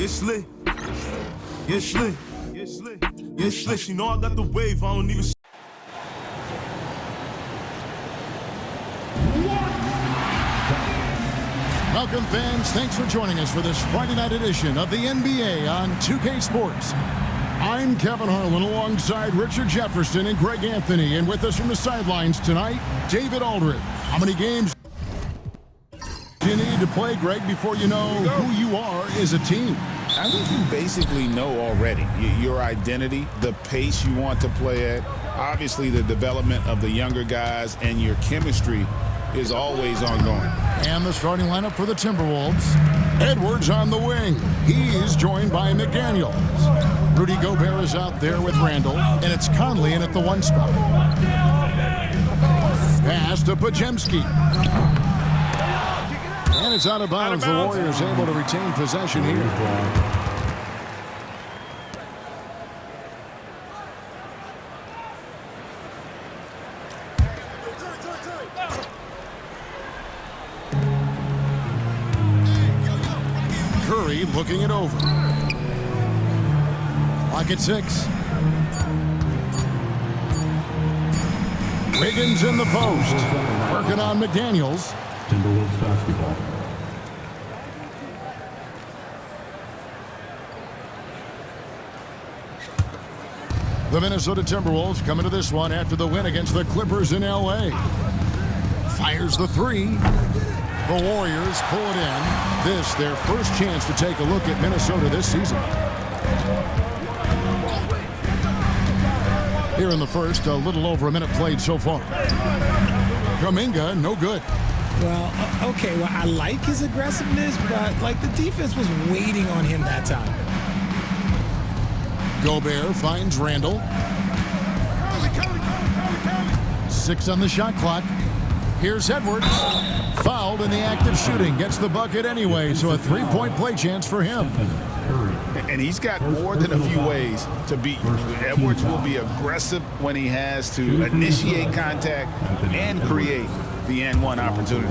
Get slick. Get slick. Get slick. Get slick. You know I got the wave. I don't even. Welcome, fans. Thanks for joining us for this Friday night edition of the NBA on 2K Sports. I'm Kevin Harlan alongside Richard Jefferson and Greg Anthony. And with us from the sidelines tonight, David Aldridge. How many games do you need to play, Greg, before you know who you are as a team? I think you basically know already your identity, the pace you want to play at, obviously the development of the younger guys, and your chemistry is always ongoing. And the starting lineup for the Timberwolves. Edwards on the wing. He's joined by McDaniels. Rudy Gobert is out there with Randall, and it's Conley in at the 1 spot. Pass to Podziemski. And it's out of bounds. The Warriors able to retain possession here. Curry looking it over. Clock at 6. Wiggins in the post. Working on McDaniels. Timberwolves basketball. The Minnesota Timberwolves come into this one after the win against the Clippers in L.A. Fires the 3. The Warriors pull it in. This, their first chance to take a look at Minnesota this season. Here in the first, a little over a minute played so far. Kuminga, no good. Well, okay, well, I like his aggressiveness, but, the defense was waiting on him that time. Gobert finds Randall. 6 on the shot clock. Here's Edwards. Fouled in the act of shooting. Gets the bucket anyway, so a 3-point play chance for him. And he's got more than a few ways to beat you. Edwards will be aggressive when he has to initiate contact and create the N1 opportunity.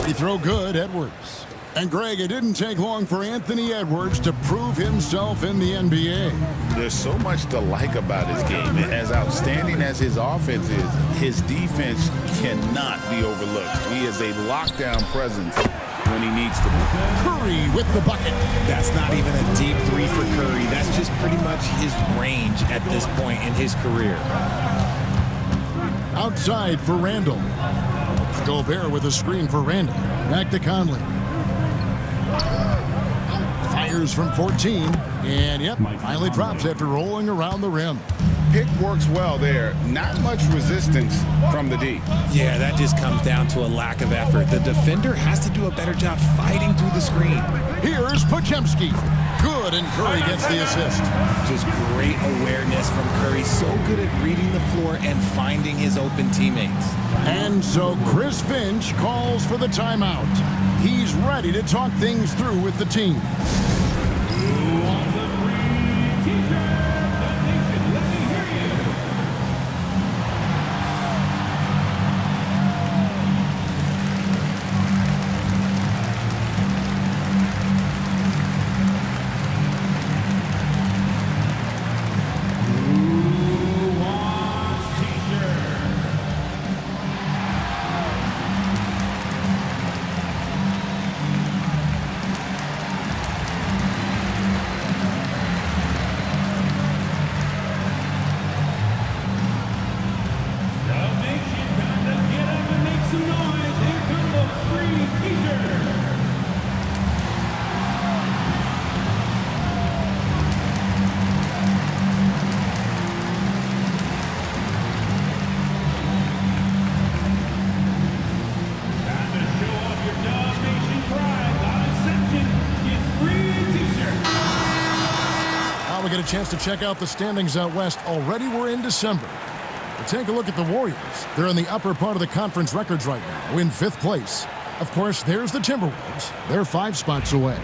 Free throw good, Edwards. And Greg, it didn't take long for Anthony Edwards to prove himself in the NBA. There's so much to like about his game. As outstanding as his offense is, his defense cannot be overlooked. He is a lockdown presence when he needs to be. Curry with the bucket. That's not even a deep 3 for Curry. That's just pretty much his range at this point in his career. Outside for Randall. Gobert with a screen for Randall. Back to Conley. Fires from 14, and finally drops after rolling around the rim. Pick works well there. Not much resistance from the D. Yeah, that just comes down to a lack of effort. The defender has to do a better job fighting through the screen. Here's Podziemski. Good, and Curry gets the assist. Just great awareness from Curry. So good at reading the floor and finding his open teammates. And so Chris Finch calls for the timeout. He's ready to talk things through with the team. Get a chance to check out the standings out west. Already we're in December. But take a look at the Warriors. They're in the upper part of the conference records right now, in 5th place. Of course, there's the Timberwolves. They're 5 spots away.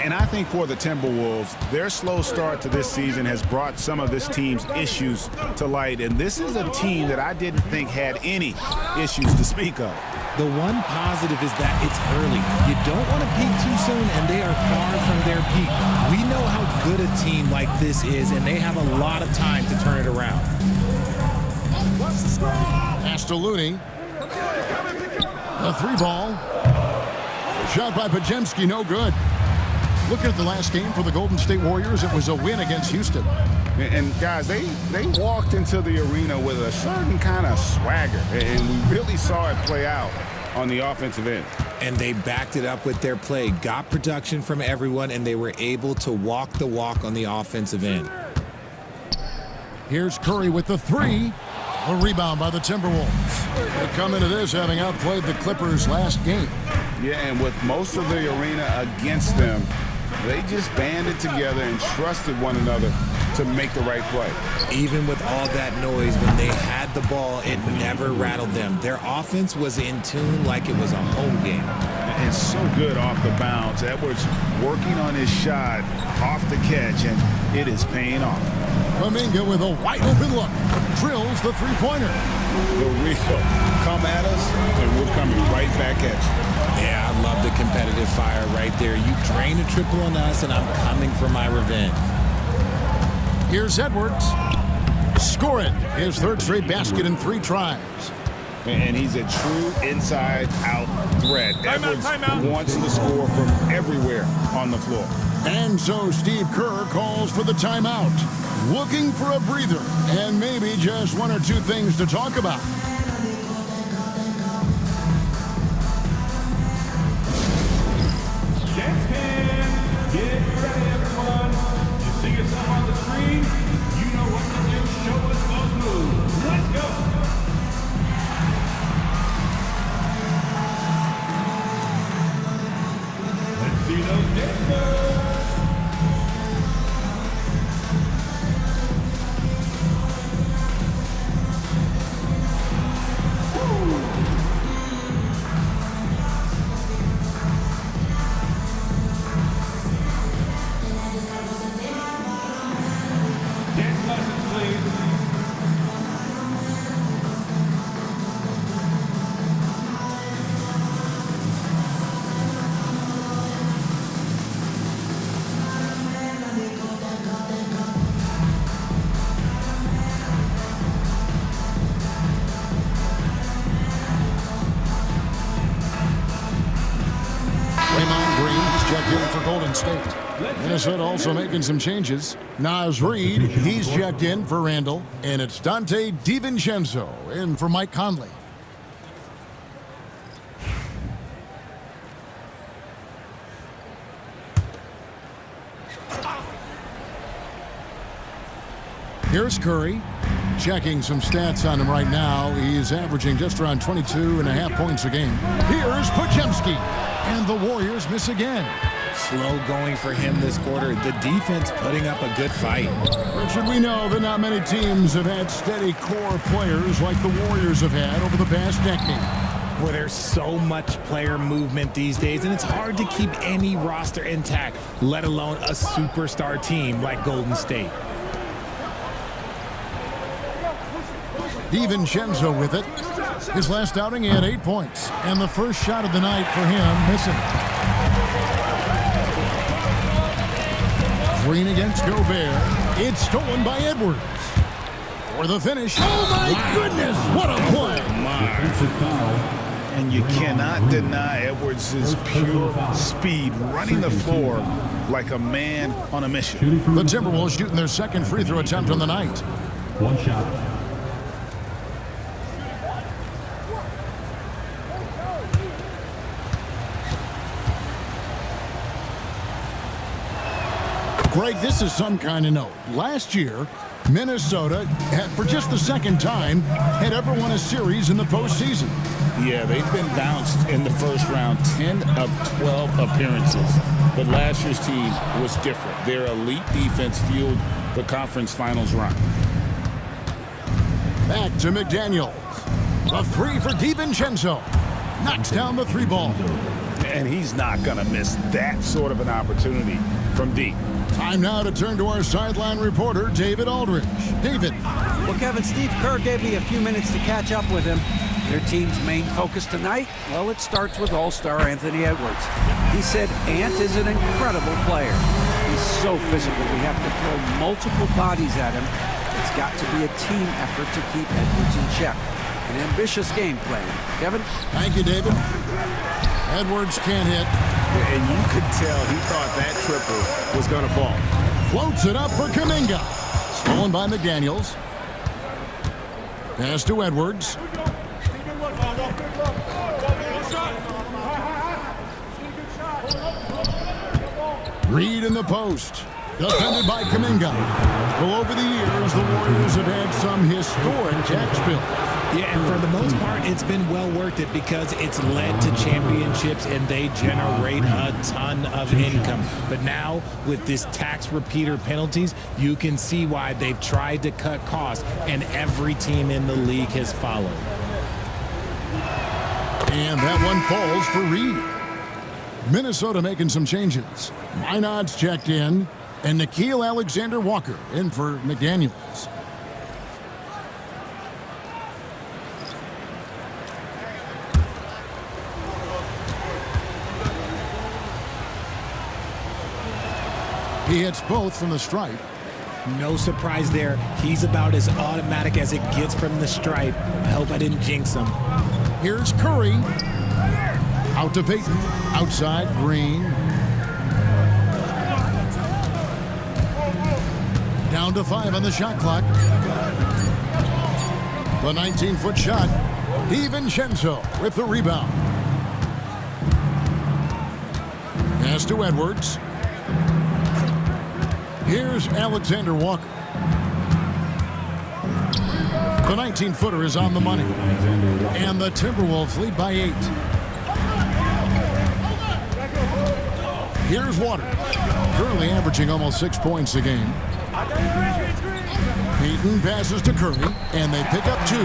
And I think for the Timberwolves, their slow start to this season has brought some of this team's issues to light. And this is a team that I didn't think had any issues to speak of. The one positive is that it's early. You don't want to peak too soon, and they are far from their peak. We know how good a team like this is, and they have a lot of time to turn it around. Pass to Looney. A 3-ball. Shot by Pajemski, no good. Looking at the last game for the Golden State Warriors, it was a win against Houston. And guys, they walked into the arena with a certain kind of swagger, and we really saw it play out on the offensive end. And they backed it up with their play, got production from everyone, and they were able to walk the walk on the offensive end. Here's Curry with the 3. A rebound by the Timberwolves. They come into this having outplayed the Clippers last game. Yeah, and with most of the arena against them, they just banded together and trusted one another to make the right play. Even with all that noise, when they had the ball, it never rattled them. Their offense was in tune like it was a home game. And so good off the bounce. Edwards working on his shot off the catch, and it is paying off. Kuminga with a wide-open look. Drills the three-pointer. The real come at us, and we're coming right back at you. Yeah, I love the competitive fire right there. You drain a triple on us, and I'm coming for my revenge. Here's Edwards. Score it. His third straight basket in 3 tries. And he's a true inside-out threat. Edwards wants to score from everywhere on the floor. And so Steve Kerr calls for the timeout. Looking for a breather and maybe just 1 or 2 things to talk about. Dance cam, get ready everyone. You see yourself on the screen, you know what to do. Show us those moves. Let's go. Let's see those dance moves. For Golden State. Minnesota also making some changes. Naz Reid, he's checked in for Randall. And it's Dante DiVincenzo in for Mike Conley. Here's Curry. Checking some stats on him right now. He's averaging just around 22.5 points a game. Here's Pajemski. And the Warriors miss again. Slow going for him this quarter. The defense putting up a good fight. Richard, we know that not many teams have had steady core players like the Warriors have had over the past decade. Where there's so much player movement these days, and it's hard to keep any roster intact, let alone a superstar team like Golden State. DiVincenzo with it. His last outing, he had 8 points. And the first shot of the night for him, missing. Green against Gobert. It's stolen by Edwards. For the finish. Oh, my goodness. What a play. And you cannot deny Edwards' pure speed, running the floor like a man on a mission. The Timberwolves shooting their second free throw attempt on the night. 1 shot. Greg, this is some kind of note. Last year, Minnesota, for just the second time, had ever won a series in the postseason. Yeah, they've been bounced in the first round, 10 of 12 appearances. But last year's team was different. Their elite defense fueled the conference finals run. Back to McDaniel. The 3 for DiVincenzo. Knocks down the 3 ball. And he's not going to miss that sort of an opportunity from deep. Time now to turn to our sideline reporter, David Aldridge. David. Well, Kevin, Steve Kerr gave me a few minutes to catch up with him. Their team's main focus tonight, well, it starts with All-Star Anthony Edwards. He said Ant is an incredible player. He's so physical. We have to throw multiple bodies at him. It's got to be a team effort to keep Edwards in check. An ambitious game plan. Kevin? Thank you, David. Edwards can't hit. And you could tell he thought that triple was going to fall. Floats it up for Kuminga. Stolen by McDaniels. Pass to Edwards. Reed in the post. Defended by Kuminga. Well, over the years, the Warriors have had some historic jack spills. Yeah, and for the most part, it's been well worth it because it's led to championships and they generate a ton of income. But now, with this tax repeater penalties, you can see why they've tried to cut costs, and every team in the league has followed. And that one falls for Reed. Minnesota making some changes. Minod's checked in, and Nickeil Alexander-Walker in for McDaniels. He hits both from the stripe. No surprise there. He's about as automatic as it gets from the stripe. I hope I didn't jinx him. Here's Curry. Out to Payton. Outside, Green. Down to 5 on the shot clock. The 19-foot shot. DiVincenzo with the rebound. Pass to Edwards. Here's Alexander Walker. The 19-footer is on the money. And the Timberwolves lead by 8. Here's Waters. Currently averaging almost 6 points a game. Payton passes to Curry, and they pick up 2.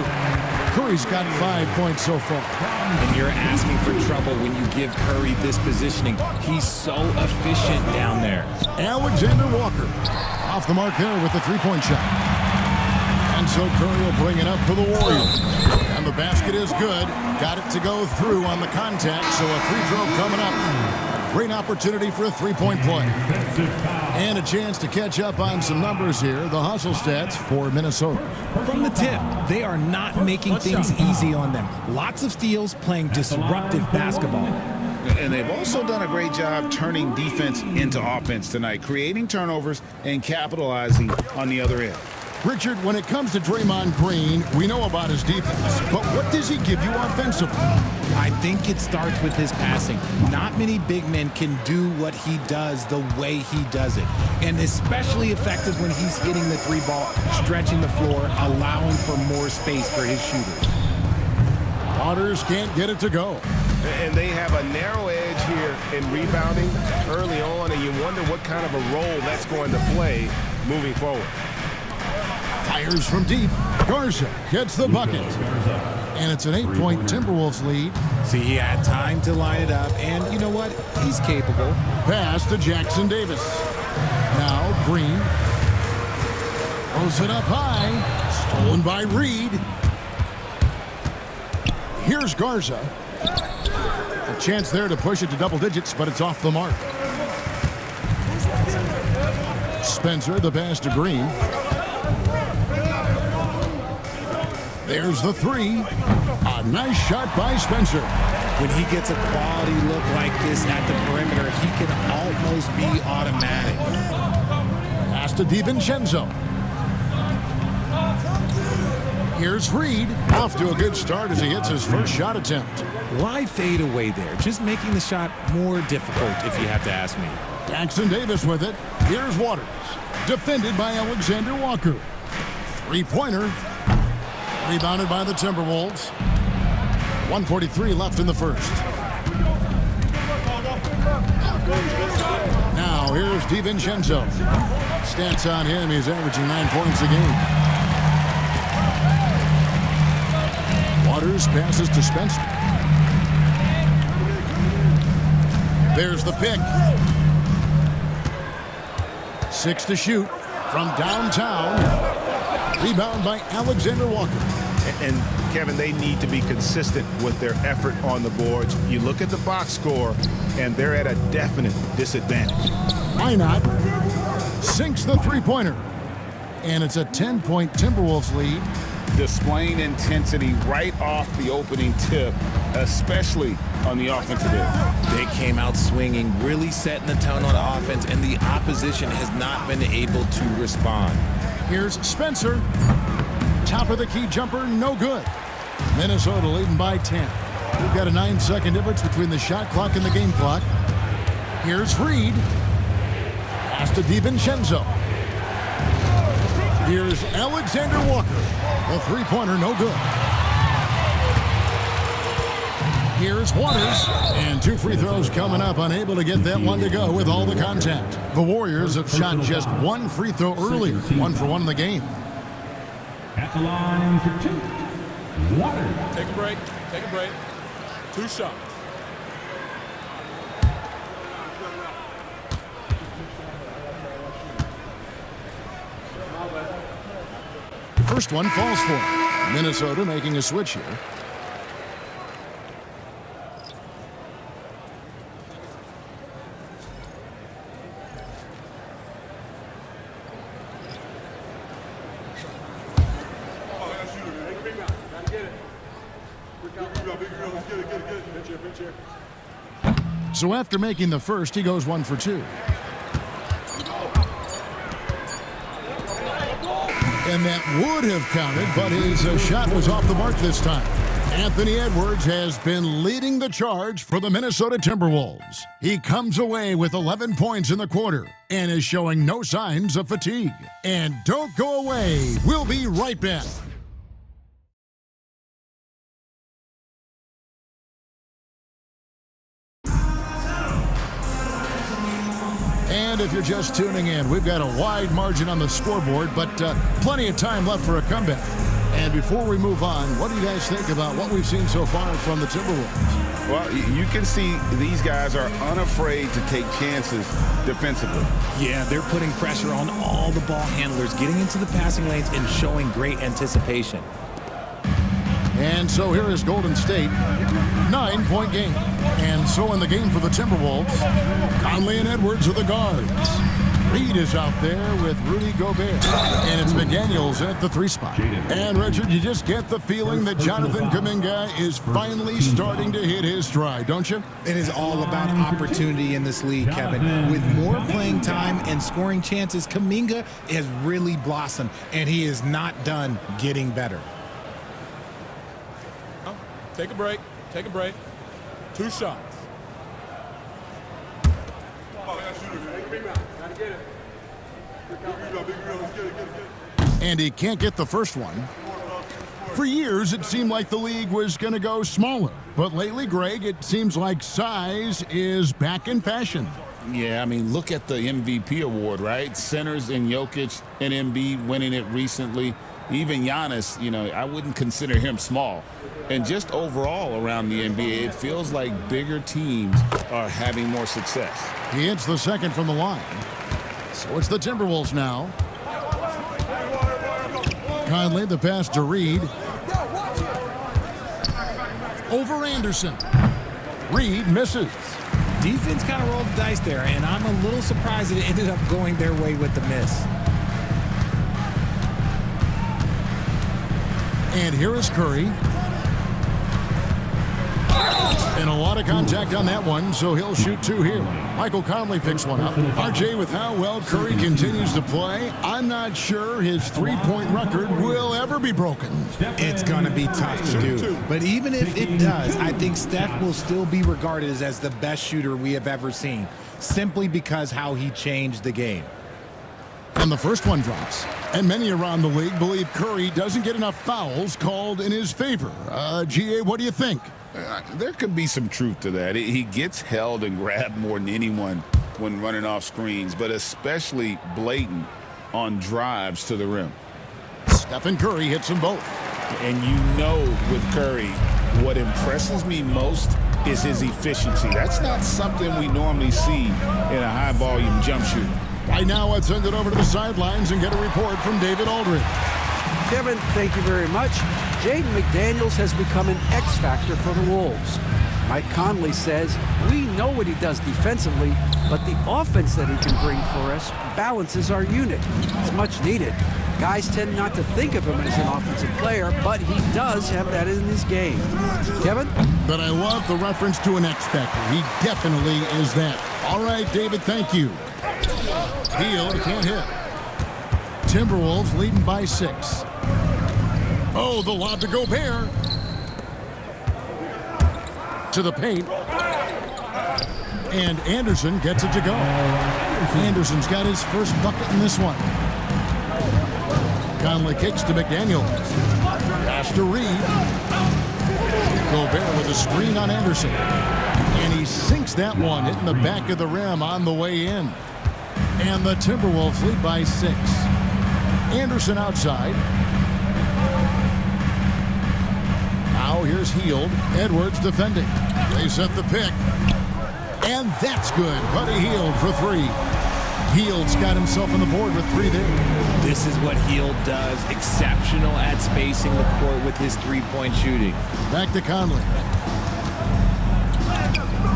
Curry's got 5 points so far. And you're asking for trouble when you give Curry this positioning. He's so efficient down there. Alexander Walker off the mark there with the three-point shot. And so Curry will bring it up for the Warriors. And the basket is good. Got it to go through on the contact, so a free throw coming up. Great opportunity for a three-point play. And a chance to catch up on some numbers here. The hustle stats for Minnesota. From the tip, they are not making things easy on them. Lots of steals, playing disruptive basketball. And they've also done a great job turning defense into offense tonight, creating turnovers and capitalizing on the other end. Richard, when it comes to Draymond Green, we know about his defense, but what does he give you offensively? I think it starts with his passing. Not many big men can do what he does the way he does it. And especially effective when he's hitting the three ball, stretching the floor, allowing for more space for his shooters. Waters can't get it to go. And they have a narrow edge here in rebounding early on, and you wonder what kind of a role that's going to play moving forward. Fires from deep. Garza gets the bucket. And it's an 8-point Timberwolves lead. See, he had time to line it up, and you know what? He's capable. Pass to Jackson Davis. Now Green. Throws it up high. Stolen by Reed. Here's Garza. A chance there to push it to double digits, but it's off the mark. Spencer, the pass to Green. There's the three. A nice shot by Spencer. When he gets a quality look like this at the perimeter, he can almost be automatic. Pass to DiVincenzo. Here's Reed. Off to a good start as he hits his first shot attempt. Why fade away there? Just making the shot more difficult, if you have to ask me. Jackson Davis with it. Here's Waters. Defended by Alexander Walker. Three-pointer. Rebounded by the Timberwolves. 1:43 left in the first. Now here's DiVincenzo. Stats on him, he's averaging 9 points a game. Waters passes to Spencer. There's the pick. 6 to shoot from downtown. Rebound by Alexander Walker. And Kevin, they need to be consistent with their effort on the boards. You look at the box score, and they're at a definite disadvantage. Why not? Sinks the three-pointer. And it's a 10-point Timberwolves lead. Displaying intensity right off the opening tip, especially on the offensive end. They came out swinging, really setting the tone on offense, and the opposition has not been able to respond. Here's Spencer. Top of the key jumper, no good. Minnesota leading by 10. We've got a 9-second difference between the shot clock and the game clock. Here's Reed. Pass to DiVincenzo. Here's Alexander Walker. The three-pointer, no good. Here's Waters. And 2 free throws coming up, unable to get that one to go with all the contact. The Warriors have shot just 1 free throw earlier. 1 for 1 in the game. At the line for 2, Waters. Take a break. Take a break. 2 shots. First one falls for him. Minnesota making a switch here. So after making the first, he goes 1 for 2. And that would have counted, but his shot was off the mark this time. Anthony Edwards has been leading the charge for the Minnesota Timberwolves. He comes away with 11 points in the quarter and is showing no signs of fatigue. And don't go away. We'll be right back. And if you're just tuning in, we've got a wide margin on the scoreboard, but plenty of time left for a comeback. And before we move on, what do you guys think about what we've seen so far from the Timberwolves? Well, you can see these guys are unafraid to take chances defensively. Yeah, they're putting pressure on all the ball handlers, getting into the passing lanes and showing great anticipation. And so here is Golden State, 9-point game. And so in the game for the Timberwolves, Conley and Edwards are the guards. Reed is out there with Rudy Gobert. And it's McDaniels at the 3 spot. And Richard, you just get the feeling that Jonathan Kuminga is finally starting to hit his stride, don't you? It is all about opportunity in this league, Kevin. With more playing time and scoring chances, Kuminga has really blossomed, and he is not done getting better. Take a break. Take a break. 2 shots. And he can't get the first one. For years, it seemed like the league was going to go smaller. But lately, Greg, it seems like size is back in fashion. Yeah, I mean, look at the MVP award, right? Centers and Jokic and Embiid winning it recently. Even Giannis, you know, I wouldn't consider him small. And just overall around the NBA, it feels like bigger teams are having more success. He hits the second from the line. So it's the Timberwolves now. Conley, the pass to Reed. Over Anderson. Reed misses. Defense kind of rolled the dice there, and I'm a little surprised that it ended up going their way with the miss. And here is Curry. And a lot of contact on that one, so he'll shoot 2 here. Michael Conley picks one up. RJ, with how well Curry continues to play, I'm not sure his 3-point record will ever be broken. It's going to be tough to do. But even if it does, I think Steph will still be regarded as the best shooter we have ever seen, simply because how he changed the game. And the first one drops. And many around the league believe Curry doesn't get enough fouls called in his favor. GA, what do you think? There could be some truth to that. He gets held and grabbed more than anyone when running off screens, but especially blatant on drives to the rim. Stephen Curry hits them both. And you know with Curry, what impresses me most is his efficiency. That's not something we normally see in a high-volume jump shooter. Right now, let's send it over to the sidelines and get a report from David Aldridge. Kevin, thank you very much. Jaden McDaniels has become an X factor for the Wolves. Mike Conley says, we know what he does defensively, but the offense that he can bring for us balances our unit. It's much needed. Guys tend not to think of him as an offensive player, but he does have that in his game. Kevin? But I love the reference to an X factor. He definitely is that. All right, David, thank you. Hield can't hit. Timberwolves leading by 6. Oh, the lob to Gobert. To the paint. And Anderson gets it to go. Anderson's got his first bucket in this one. Conley kicks to McDaniels. Pass to Reed. Gobert with a screen on Anderson. And he sinks that one, hitting the back of the rim on the way in. And the Timberwolves lead by 6. Anderson outside. Now here's Hield. Edwards defending. They set the pick. And that's good. Buddy Hield for 3. Hield's got himself on the board with 3 there. This is what Hield does. Exceptional at spacing the court with his three-point shooting. Back to Conley.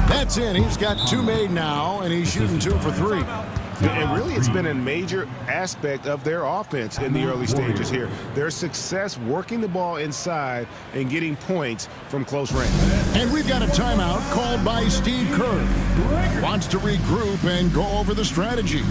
That's in. He's got 2 made now, and he's shooting 2 for 3. And really, it's been a major aspect of their offense in the early stages here. Their success working the ball inside and getting points from close range. And we've got a timeout called by Steve Kerr. Wants to regroup and go over the strategy.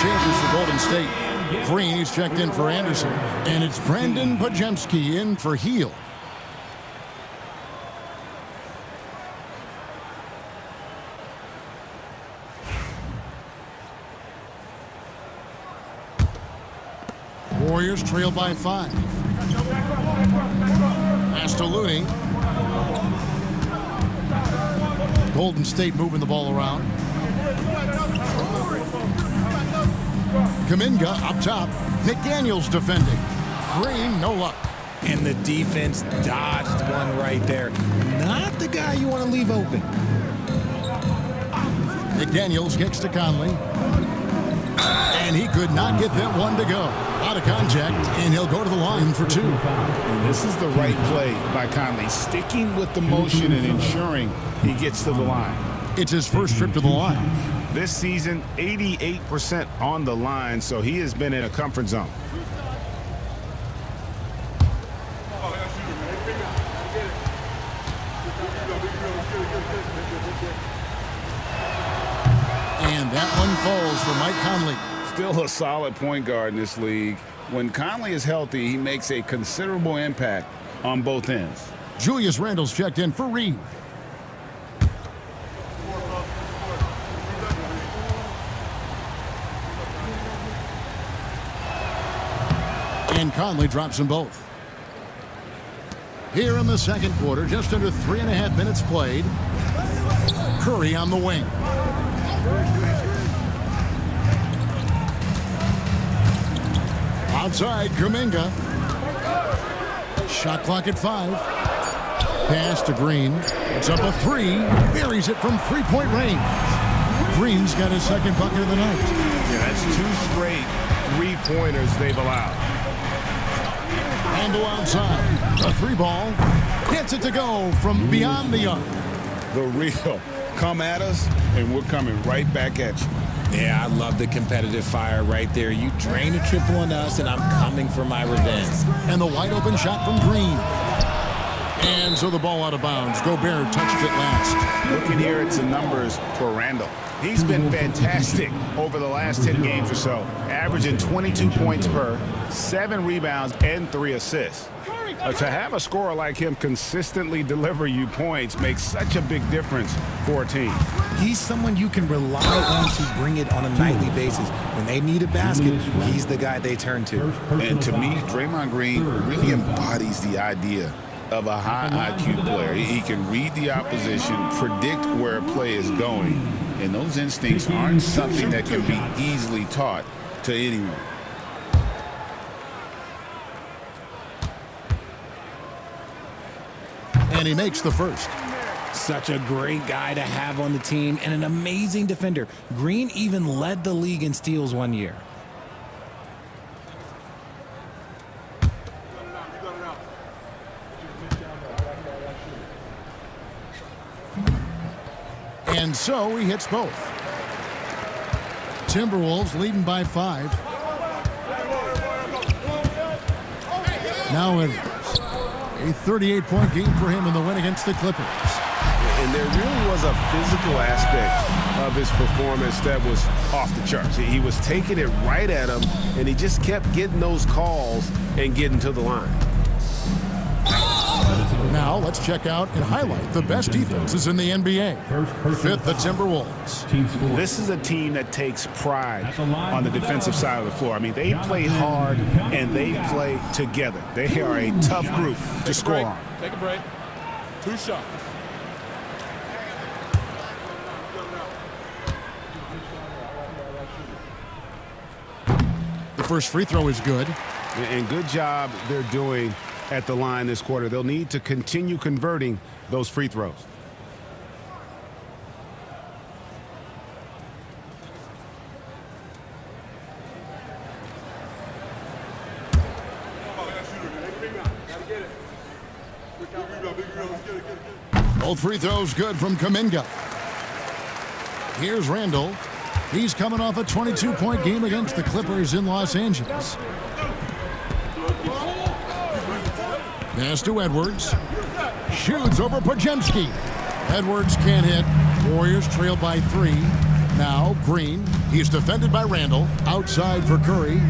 Changes for Golden State. Green, he's checked in for Anderson. And it's Brandon Pajemski in for Hield. Warriors trail by 5. Pass to Looney. Golden State moving the ball around. Kuminga up top. McDaniels defending. Green, no luck. And the defense dodged one right there. Not the guy you want to leave open. McDaniels kicks to Conley. And he could not get that one to go. Out of contact, and he'll go to the line for 2. And this is the right play by Conley, sticking with the motion and ensuring he gets to the line. It's his first trip to the line. This season, 88% on the line, so he has been in a comfort zone. And that one falls for Mike Conley. Still a solid point guard in this league. When Conley is healthy, he makes a considerable impact on both ends. Julius Randle's checked in for Reed. And Conley drops them both. Here in the second quarter, just under 3.5 minutes played. Curry on the wing. Outside, Kuminga. Shot clock at 5. Pass to Green. It's up a 3. Buries it from 3-point range. Green's got his second bucket of the night. Yeah, that's 2 straight 3-pointers they've allowed. Handle outside. A 3 ball. Gets it to go from beyond the arc. The real. Come at us, and we're coming right back at you. Yeah, I love the competitive fire right there. You drain a triple on us, and I'm coming for my revenge. And the wide open shot from Green. And so the ball out of bounds. Gobert touched it last. Looking here at some numbers for Randall. He's been fantastic over the last 10 games or so, averaging 22 points per, 7 rebounds, and 3 assists. To have a scorer like him consistently deliver you points makes such a big difference for a team. He's someone you can rely on to bring it on a nightly basis. When they need a basket, he's the guy they turn to. And to me, Draymond Green really embodies the idea of a high IQ player. He can read the opposition, predict where a play is going, and those instincts aren't something that can be easily taught to anyone. And he makes the first. Such a great guy to have on the team and an amazing defender. Green even led the league in steals one year. And so he hits both. Timberwolves leading by 5. Now Edwards. A 38-point game for him in the win against the Clippers. And there really was a physical aspect of his performance that was off the charts. He was taking it right at him, and he just kept getting those calls and getting to the line. Now let's check out and highlight the best defenses in the NBA. Fifth, the Timberwolves. This is a team that takes pride on the defensive side of the floor. I mean, they play hard and they play together. They are a tough group to score on. Take a break. 2 shots. The first free throw is good. And good job they're doing at the line this quarter. They'll need to continue converting those free throws. Both free throws good from Kuminga. Here's Randall. He's coming off a 22-point game against the Clippers in Los Angeles. Pass to Edwards. Shoots over Podziemski. Edwards can't hit. Warriors trail by 3. Now Green. He's defended by Randall. Outside for Curry.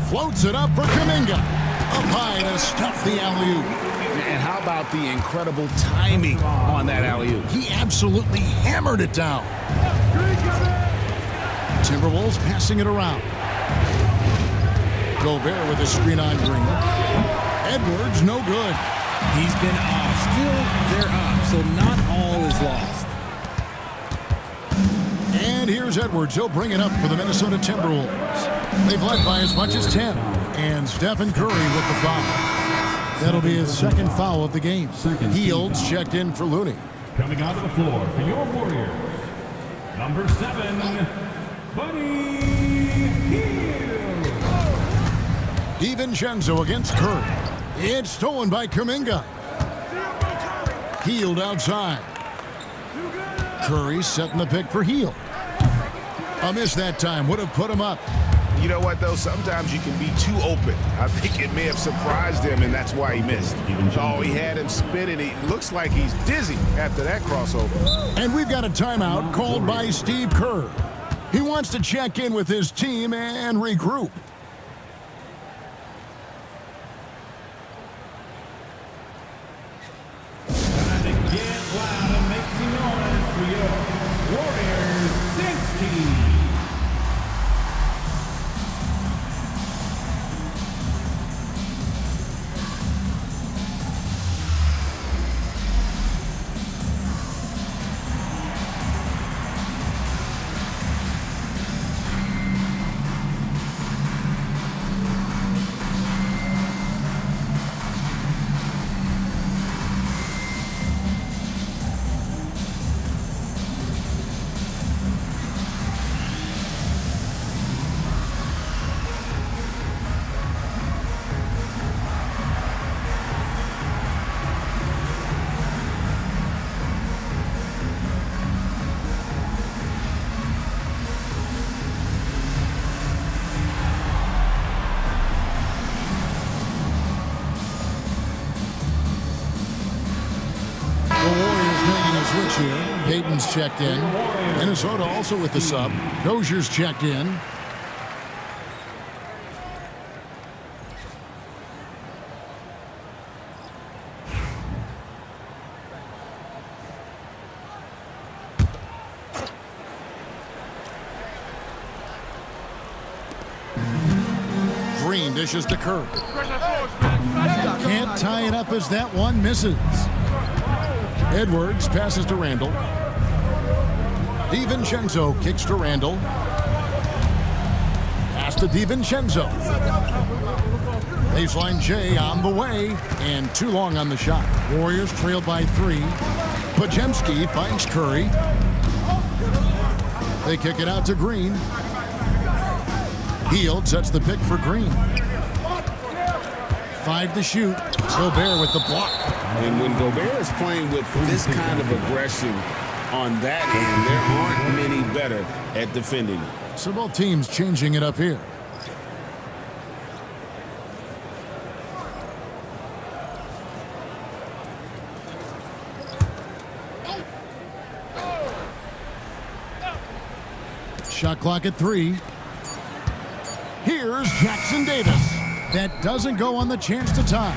Floats it up for Kuminga. Up high to stuff the alley-oop. And how about the incredible timing on that alley-oop? He absolutely hammered it down. Timberwolves passing it around. Gobert with a screen on Green. Edwards, no good. He's been off. Still, they're up, so not all is lost. And here's Edwards. He'll bring it up for the Minnesota Timberwolves. They've led by as much as 10. And Stephen Curry with the foul. That'll be his second foul of the game. Heald's checked in for Looney. Coming onto the floor for your Warriors, number 7, Buddy Hield. DiVincenzo against Curry. It's stolen by Kuminga. Hield outside. Curry setting the pick for Hield. A miss that time would have put him up. You know what, though? Sometimes you can be too open. I think it may have surprised him, and that's why he missed. Oh, he had him spinning. He looks like he's dizzy after that crossover. And we've got a timeout called by Steve Kerr. He wants to check in with his team and regroup. Get loud and make some noise for your Warriors dance team. Green's checked in. Minnesota also with the sub. Dozier's checked in. Green dishes to Kerr. Can't tie it up as that one misses. Edwards passes to Randall. DiVincenzo kicks to Randall. Pass to DiVincenzo. Baseline J on the way, and too long on the shot. Warriors trailed by 3. Podziemski finds Curry. They kick it out to Green. Hield sets the pick for Green. 5 to shoot. Gobert with the block. And when Gobert is playing with this kind of aggression on that end, there aren't many better at defending it. So both teams changing it up here. Shot clock at 3. Here's Jackson Davis. That doesn't go on the chance to tie.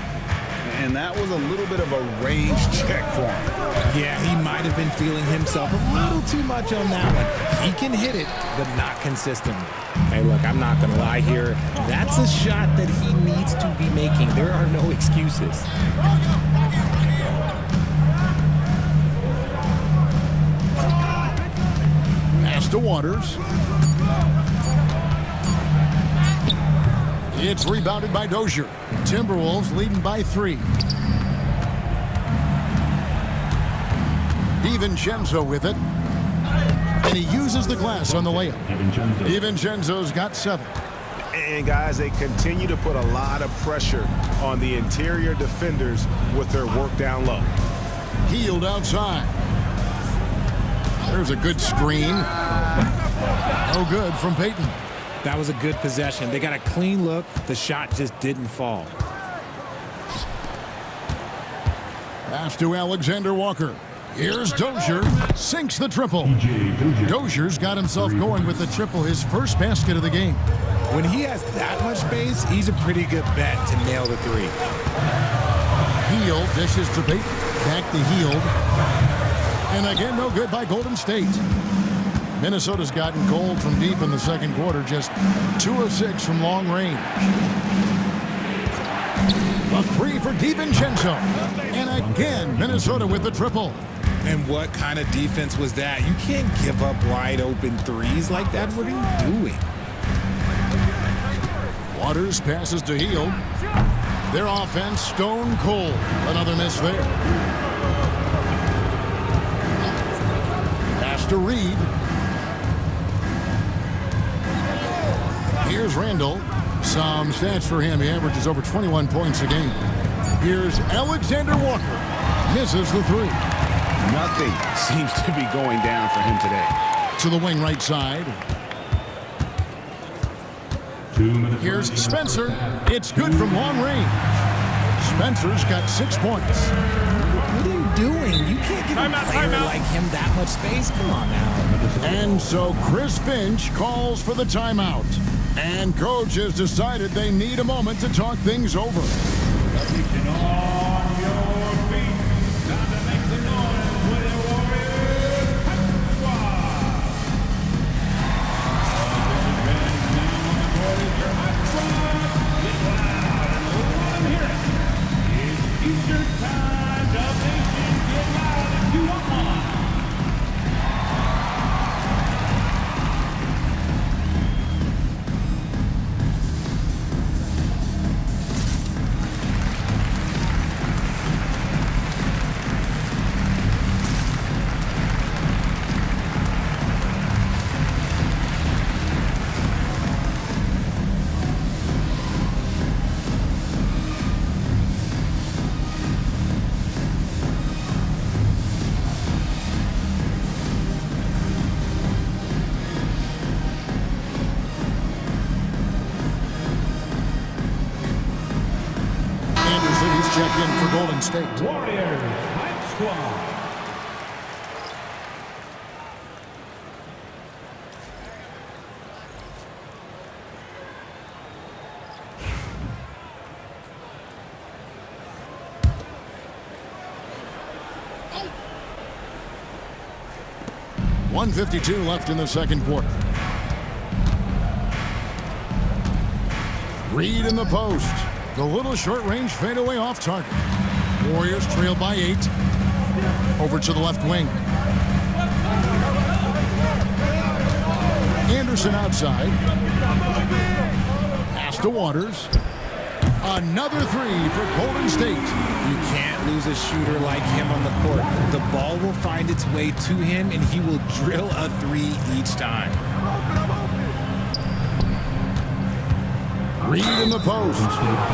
And that was a little bit of a range check for him. Yeah, he might have been feeling himself a little too much on that one. He can hit it, but not consistently. Hey, look, I'm not going to lie here. That's a shot that he needs to be making. There are no excuses. Pass to Waters. It's rebounded by Dozier. Timberwolves leading by 3. DiVincenzo with it. And he uses the glass on the layup. DiVincenzo's got 7. And guys, they continue to put a lot of pressure on the interior defenders with their work down low. Hield outside. There's a good screen. No good from Payton. That was a good possession. They got a clean look. The shot just didn't fall. Pass to Alexander Walker. Here's Dozier. Sinks the triple. Dozier's got himself going with the triple, his first basket of the game. When he has that much space, he's a pretty good bet to nail the 3. Hield dishes to Payton. Back to Hield. And again, no good by Golden State. Minnesota's gotten cold from deep in the second quarter, just 2 of 6 from long range. A 3 for DiVincenzo. And again, Minnesota with the triple. And what kind of defense was that? You can't give up wide open threes like that. What are you doing? Waters passes to Hield. Their offense stone cold. Another miss there. Pass to Reed. Here's Randall. Some stats for him. He averages over 21 points a game. Here's Alexander Walker. Misses the 3. Nothing seems to be going down for him today. To the wing right side. Here's Spencer. It's good from long range. Spencer's got 6 points. What are you doing? You can't give a player like him that much space. Come on now. And so Chris Finch calls for the timeout. And coach has decided they need a moment to talk things over. Attention on your feet. Time to make some noise with the Warriors Squad. Now on the court is your hot squad. Get loud and let them hear it. It's Eastern time. Dub Nation, get loud if you want one. Checked in for Golden State. Warriors Hype Squad. 1:52 left in the second quarter. Reed in the post. The little short-range fadeaway off target. Warriors trail by 8. Over to the left wing. Anderson outside. Pass to Waters. Another three for Golden State. You can't lose a shooter like him on the court. The ball will find its way to him, and he will drill a three each time. Reed in the post.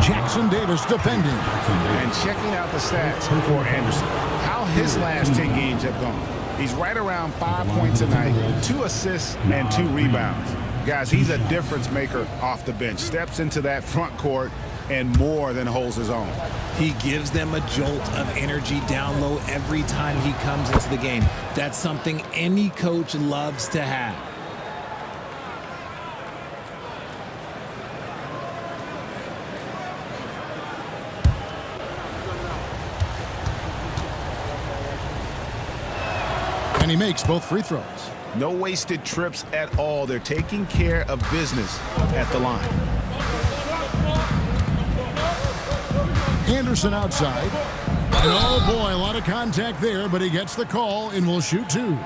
Jackson Davis defending. And checking out the stats for Anderson. How his last 10 games have gone. He's right around 5 points a night, 2 assists, and 2 rebounds. Guys, he's a difference maker off the bench. Steps into that front court and more than holds his own. He gives them a jolt of energy down low every time he comes into the game. That's something any coach loves to have. And he makes both free throws. No wasted trips at all. They're taking care of business at the line. Anderson outside. And oh boy, a lot of contact there, but he gets the call and will shoot 2.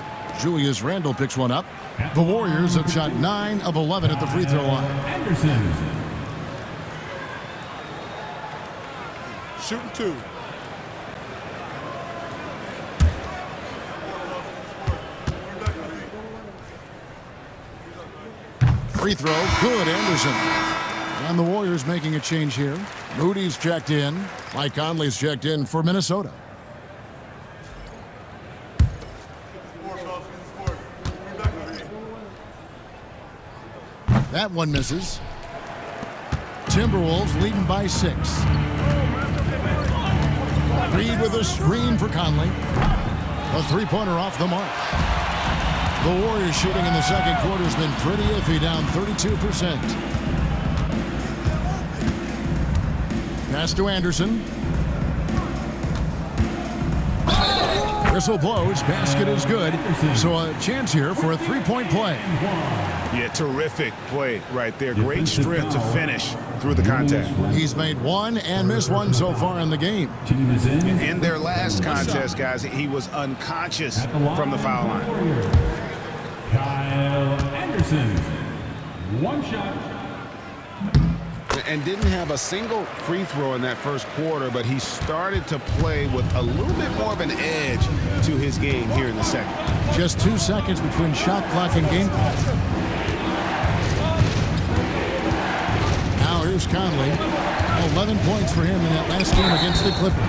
Julius Randle picks one up. The Warriors have shot 9 of 11 at the free throw line. Anderson. Shooting 2. Free throw, good, Anderson. And the Warriors making a change here. Moody's checked in. Mike Conley's checked in for Minnesota. That one misses. Timberwolves leading by 6. Reed with a screen for Conley. A three-pointer off the mark. The Warriors shooting in the second quarter has been pretty iffy, down 32%. Pass to Anderson. Whistle blows. Basket is good. So a chance here for a three-point play. Yeah, terrific play right there. Great strength to finish through the contact. He's made one and missed one so far in the game. In their last contest, guys, he was unconscious from the foul line. Kyle Anderson. One shot. And didn't have a single free throw in that first quarter, but he started to play with a little bit more of an edge to his game here in the second. Just 2 seconds between shot clock and game clock. Now here's Conley. 11 points for him in that last game against the Clippers.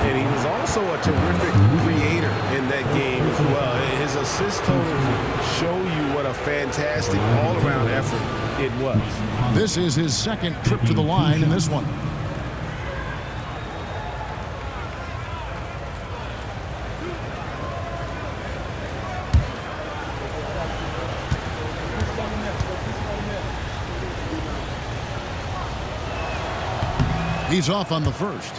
And he was also a terrific creator in that game as well. His assist totals show you what a fantastic all-around effort it was. This is his second trip to the line in this one. He's off on the first.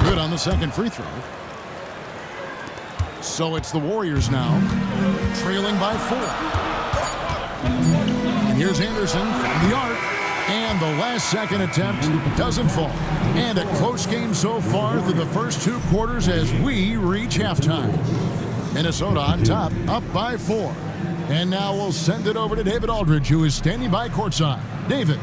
Good on the second free throw. So it's the Warriors now, trailing by 4. And here's Anderson from the arc. And the last second attempt doesn't fall. And a close game so far through the first 2 quarters as we reach halftime. Minnesota on top, up by 4. And now we'll send it over to David Aldridge, who is standing by courtside. David.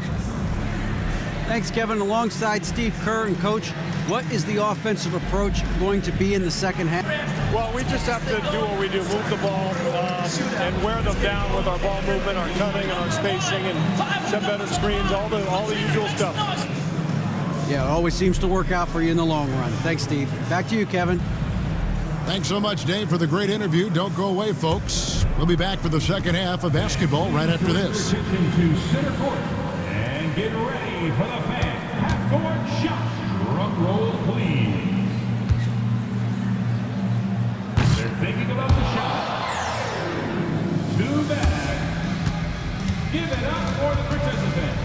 Thanks, Kevin. Alongside Steve Kerr and Coach, what is the offensive approach going to be in the second half? Well, we just have to do what we do, move the ball and wear them down with our ball movement, our cutting, and our spacing, and set better screens, all the usual stuff. Yeah, it always seems to work out for you in the long run. Thanks, Steve. Back to you, Kevin. Thanks so much, Dave, for the great interview. Don't go away, folks. We'll be back for the second half of basketball right after this. Into center court and get ready for the fan half-court shot. Drum roll, please. They're thinking about Give it up for the participant.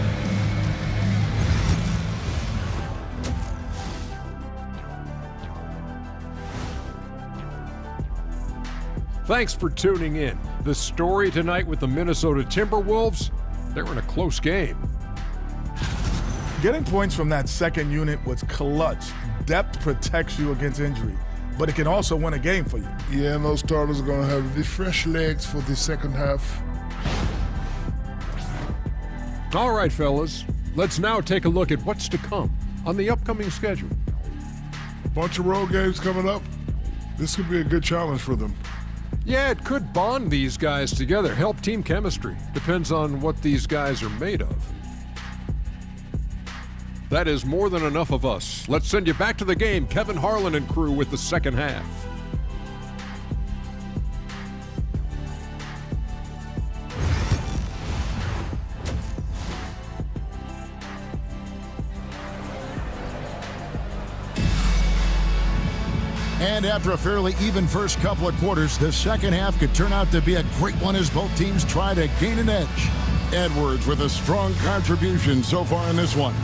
Thanks for tuning in. The story tonight with the Minnesota Timberwolves, they're in a close game. Getting points from that second unit was clutch. Depth protects you against injury, but it can also win a game for you. Yeah, and those starters are going to have the fresh legs for the second half. All right, fellas, let's now take a look at what's to come on the upcoming schedule. Bunch of road games coming up. This could be a good challenge for them. Yeah, it could bond these guys together, help team chemistry. Depends on what these guys are made of. That is more than enough of us. Let's send you back to the game, Kevin Harlan and crew with the second half. And after a fairly even first couple of quarters, the second half could turn out to be a great one as both teams try to gain an edge. Edwards with a strong contribution so far in this one.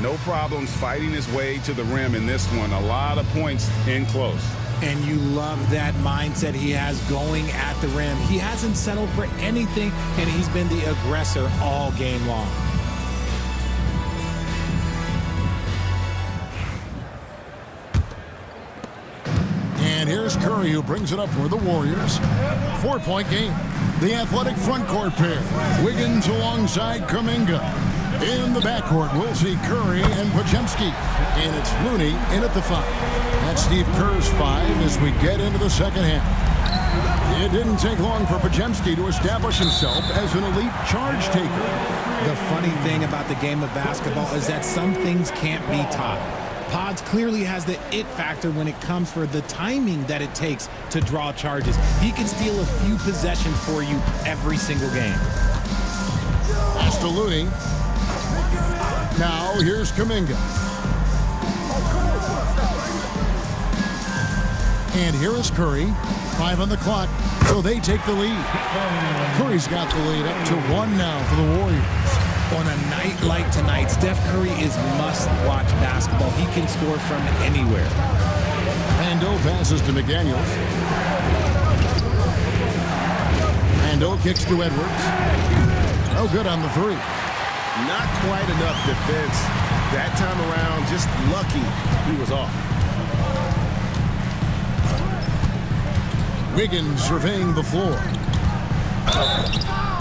No problems fighting his way to the rim in this one. A lot of points in close. And you love that mindset he has going at the rim. He hasn't settled for anything, and he's been the aggressor all game long. And here's Curry, who brings it up for the Warriors. 4-point game. The athletic front court pair. Wiggins alongside Kuminga. In the backcourt, we'll see Curry and Podziemski. And it's Looney in at the 5. That's Steve Kerr's 5 as we get into the second half. It didn't take long for Podziemski to establish himself as an elite charge taker. The funny thing about the game of basketball is that some things can't be taught. Pods clearly has the it factor when it comes for the timing that it takes to draw charges. He can steal a few possessions for you every single game. Pass to Looney. Now here's Kuminga. And here is Curry. 5 on the clock, so they take the lead. Curry's got the lead up to 1 now for the Warriors. On a night like tonight, Steph Curry is must-watch basketball. He can score from anywhere. Randall passes to McDaniels. Randall kicks to Edwards. No good on the 3. Not quite enough defense that time around. Just lucky he was off. Wiggins surveying the floor.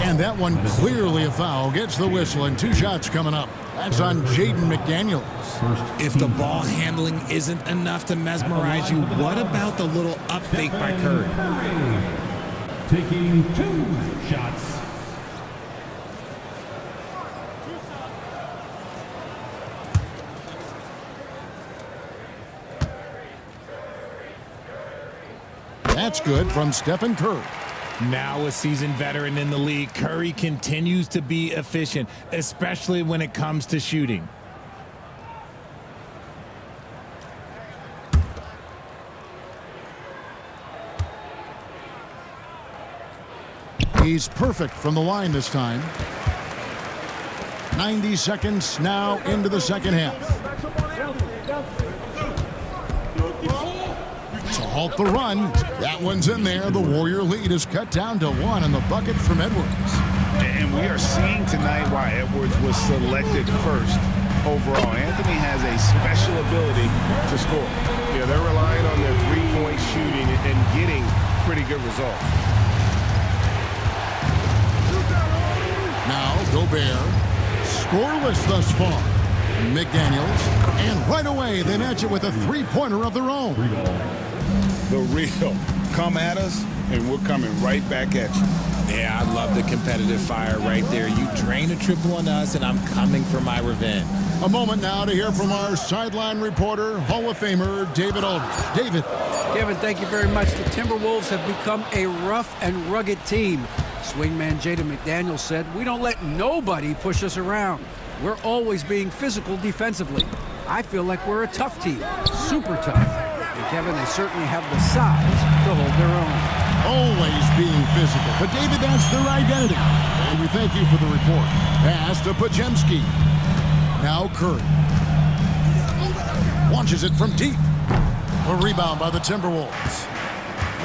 And that one clearly a foul. Gets the whistle and 2 shots coming up. That's on Jaden McDaniels. If the ball handling isn't enough to mesmerize you, what about the little up fake by Curry? Taking 2 shots. That's good from Stephen Curry. Now a seasoned veteran in the league, Curry continues to be efficient, especially when it comes to shooting. He's perfect from the line this time. 90 seconds now into the second half. To halt the run. That one's in there. The Warrior lead is cut down to 1 on the bucket from Edwards. And we are seeing tonight why Edwards was selected first overall. Anthony has a special ability to score. Yeah, they're relying on their three-point shooting and getting pretty good results. Now Gobert, scoreless thus far. McDaniels, and right away they match it with a three-pointer of their own. The real. Come at us, and we're coming right back at you. Yeah, I love the competitive fire right there. You drain a triple on us, and I'm coming for my revenge. A moment now to hear from our sideline reporter, Hall of Famer David Aldridge. David. Kevin, thank you very much. The Timberwolves have become a rough and rugged team. Swingman Jaden McDaniels said, "We don't let nobody push us around. We're always being physical defensively. I feel like we're a tough team, super tough." And Kevin, they certainly have the size to hold their own. Always being physical. But David, that's their identity. And we thank you for the report. Pass to Pajemski. Now Curry. Launches it from deep. A rebound by the Timberwolves.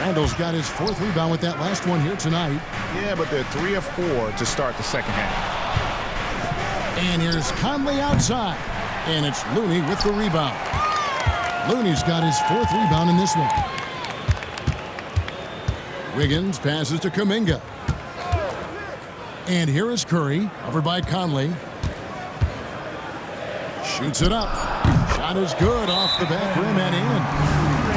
Randall's got his 4th rebound with that last one here tonight. Yeah, but they're 3 of 4 to start the second half. And here's Conley outside. And it's Looney with the rebound. Looney's got his 4th rebound in this one. Wiggins passes to Kuminga. And here is Curry, over by Conley. Shoots it up. Shot is good off the back rim and in.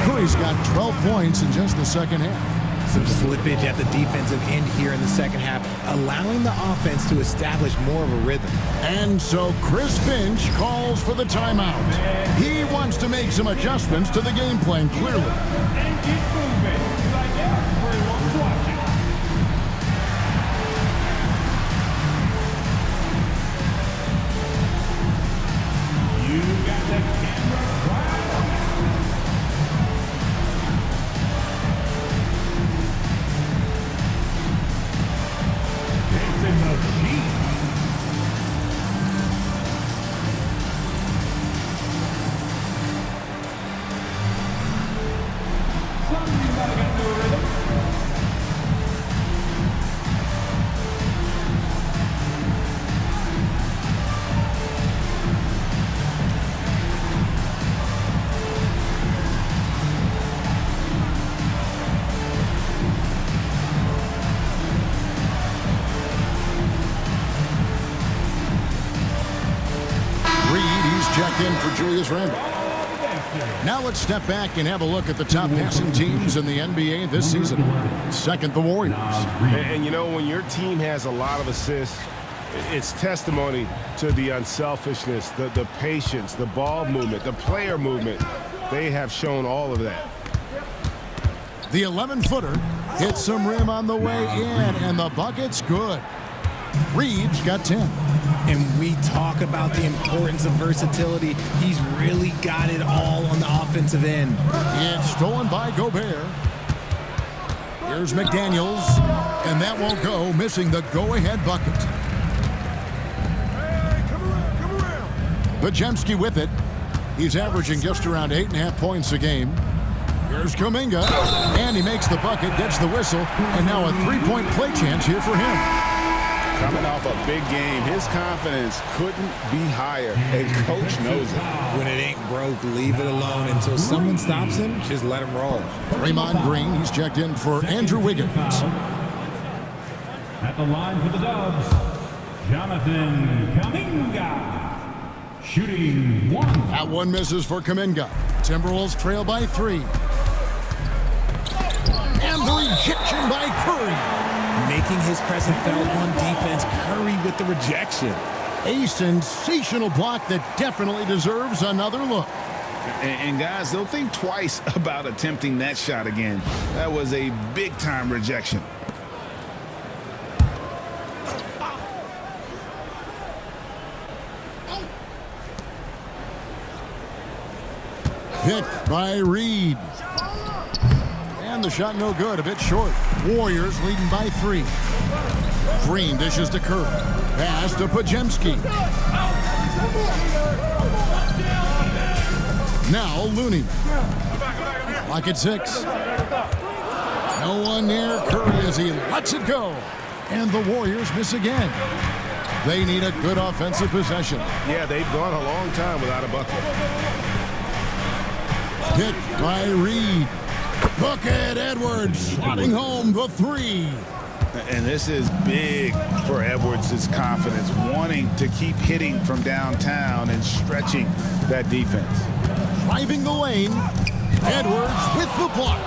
Curry's got 12 points in just the second half. Some slippage at the defensive end here in the second half, allowing the offense to establish more of a rhythm. And so Chris Finch calls for the timeout. He wants to make some adjustments to the game plan, clearly. And keep moving. Like everyone's watching. You got the camera right on. Dancing machine. Somebody got the rhythm. Checked in for Julius Randle. Now let's step back and have a look at the top passing teams in the NBA this season. Second, the Warriors. And you know, when your team has a lot of assists, it's testimony to the unselfishness, the patience, the ball movement, the player movement. They have shown all of that. The 11-footer hits some rim on the way in, and the bucket's good. Reeves got 10. And we talk about the importance of versatility. He's really got it all on the offensive end. It's stolen by Gobert. Here's McDaniels, and that won't go, missing the go-ahead bucket. Pajemski with it. He's averaging just around 8.5 points a game. Here's Kuminga, and he makes the bucket, gets the whistle, and now a 3-point play chance here for him. Coming off a big game, his confidence couldn't be higher, and coach knows it. When it ain't broke, leave it alone until someone stops him. Just let him roll. Draymond Green, he's checked in for Andrew Wiggins. At the line for the Dubs, Jonathan Kuminga. Shooting 1. That one misses for Kuminga. Timberwolves trail by 3. And the rejection by Curry. Making his presence felt on defense. Curry with the rejection. A sensational block that definitely deserves another look. And guys, they'll think twice about attempting that shot again. That was a big-time rejection. Picked by Reed. And the shot no good, a bit short. Warriors leading by 3. Green dishes to Curry. Pass to Pajemski. Now Looney. Clock at 6. No one near Curry as he lets it go. And the Warriors miss again. They need a good offensive possession. Yeah, they've gone a long time without a bucket. Picked by Reed. Bucket Edwards slotting home the 3. And this is big for Edwards' confidence, wanting to keep hitting from downtown and stretching that defense. Driving the lane, Edwards with the block.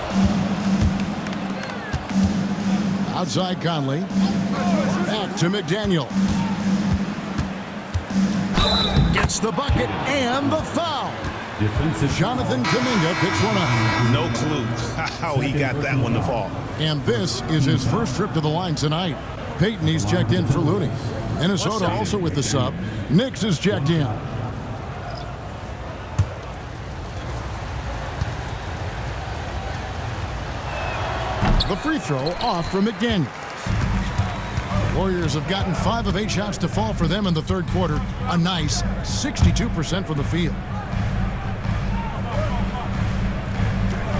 Outside Conley. Back to McDaniel. Gets the bucket and the foul. Jonathan Kuminga picks one up. No clue how he got that one to fall. And this is his first trip to the line tonight. Peyton, he's checked in for Looney. Minnesota also with the sub. Nix is checked in. The free throw off from McDaniels. Warriors have gotten 5 of 8 shots to fall for them in the third quarter. A nice 62% from the field.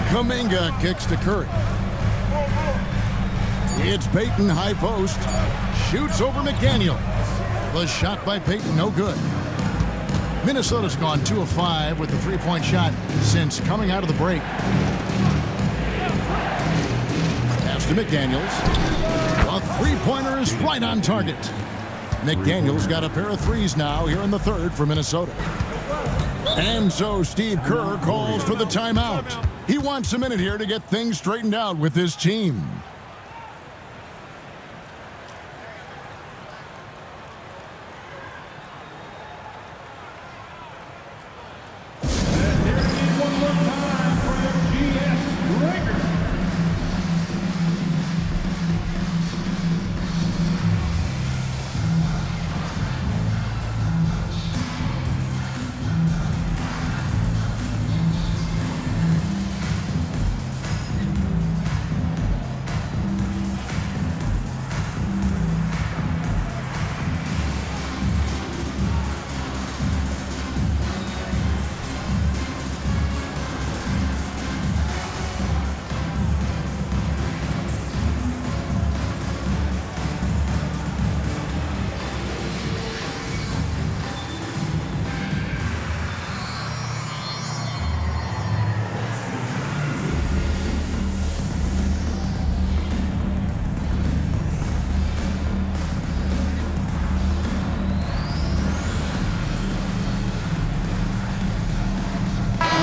Kuminga kicks to Curry. It's Payton, high post. Shoots over McDaniel. The shot by Payton, no good. Minnesota's gone 2 of 5 with the three-point shot since coming out of the break. Pass to McDaniels. A three-pointer is right on target. McDaniels got a pair of threes now here in the third for Minnesota. And so Steve Kerr calls for the timeout. He wants a minute here to get things straightened out with his team.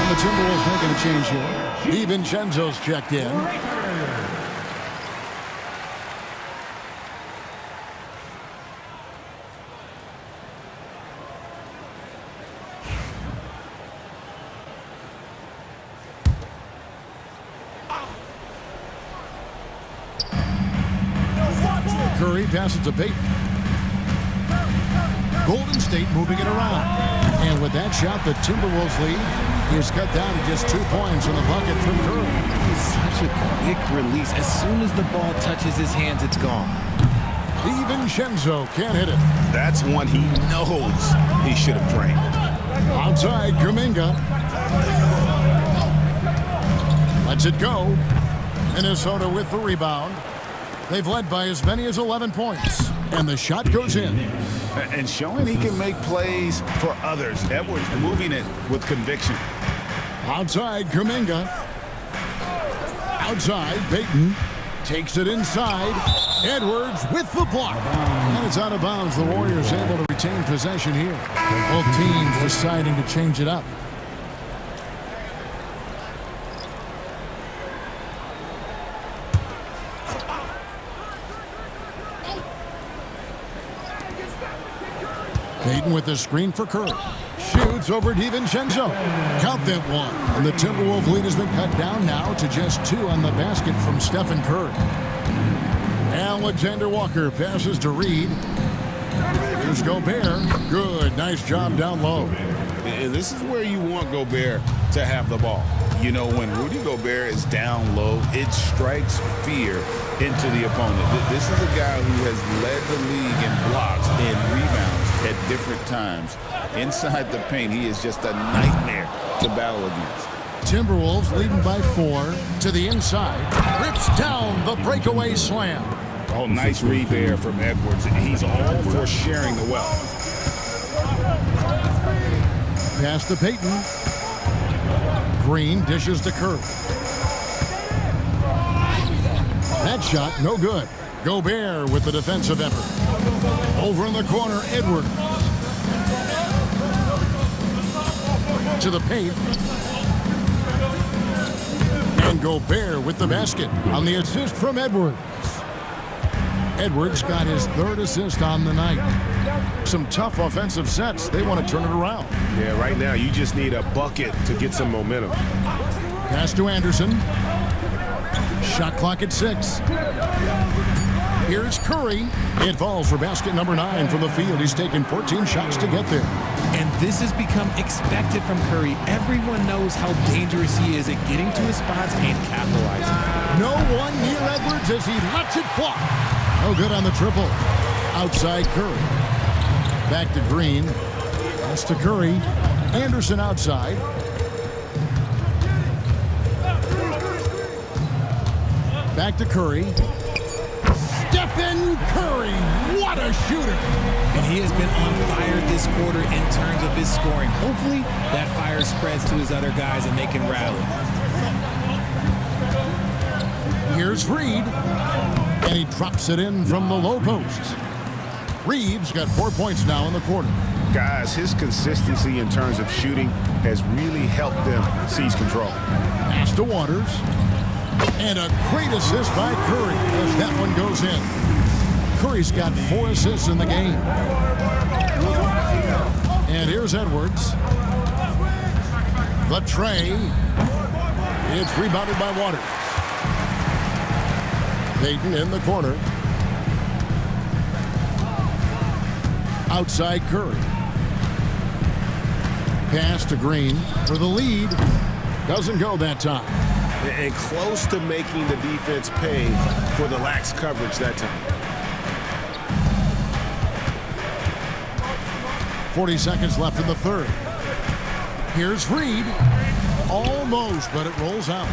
The Timberwolves making a change here. DiVincenzo's checked in. Curry passes to Payton. Golden State moving it around. And with that shot, the Timberwolves lead is cut down to just 2 points in the bucket from Curry. Such a quick release. As soon as the ball touches his hands, it's gone. DiVincenzo can't hit it. That's one he knows he should have drained. Outside, Kuminga. Lets it go. Minnesota with the rebound. They've led by as many as 11 points. And the shot goes in. And showing he can make plays for others. Edwards moving it with conviction. Outside, Kuminga. Outside, Payton. Takes it inside. Edwards with the block. And it's out of bounds. The Warriors able to retain possession here. Both teams deciding to change it up. Payton with the screen for Curry. Shoots over DiVincenzo. Count that one. And the Timberwolves lead has been cut down now to just 2 on the basket from Stephen Curry. Alexander Walker passes to Reed. Here's Gobert. Good. Nice job down low. This is where you want Gobert to have the ball. You know, when Rudy Gobert is down low, it strikes fear into the opponent. This is a guy who has led the league in blocks and rebounds at different times. Inside the paint, he is just a nightmare to battle against. Timberwolves leading by 4 to the inside. Rips down the breakaway slam. Oh, nice read there from Edwards. He's all for sharing the wealth. Pass to Payton. Green dishes to Curry. That shot, no good. Gobert with the defensive effort. Over in the corner, Edwards. To the paint. And Gobert with the basket on the assist from Edwards. Edwards got his 3rd assist on the night. Some tough offensive sets. They want to turn it around. Yeah, right now you just need a bucket to get some momentum. Pass to Anderson. Shot clock at 6. Here's Curry. It falls for basket number 9 from the field. He's taken 14 shots to get there. And this has become expected from Curry. Everyone knows how dangerous he is at getting to his spots and capitalizing. No one near Edwards as he lets it fly. No good on the triple. Outside Curry. Back to Green. That's to Curry. Anderson outside. Back to Curry. Stephen Curry. What a shooter. And he has been on fire this quarter in terms of his scoring. Hopefully that fire spreads to his other guys and they can rally. Here's Reed. And he drops it in from the low post. Reed's got 4 points now in the quarter. Guys, his consistency in terms of shooting has really helped them seize control. Pass to Waters. And a great assist by Curry as that one goes in. Curry's got 4 assists in the game. And here's Edwards. The tray. It's rebounded by Waters. Payton in the corner. Outside Curry. Pass to Green for the lead. Doesn't go that time. And close to making the defense pay for the lax coverage that time. 40 seconds left in the third. Here's Reed. Almost, but it rolls out.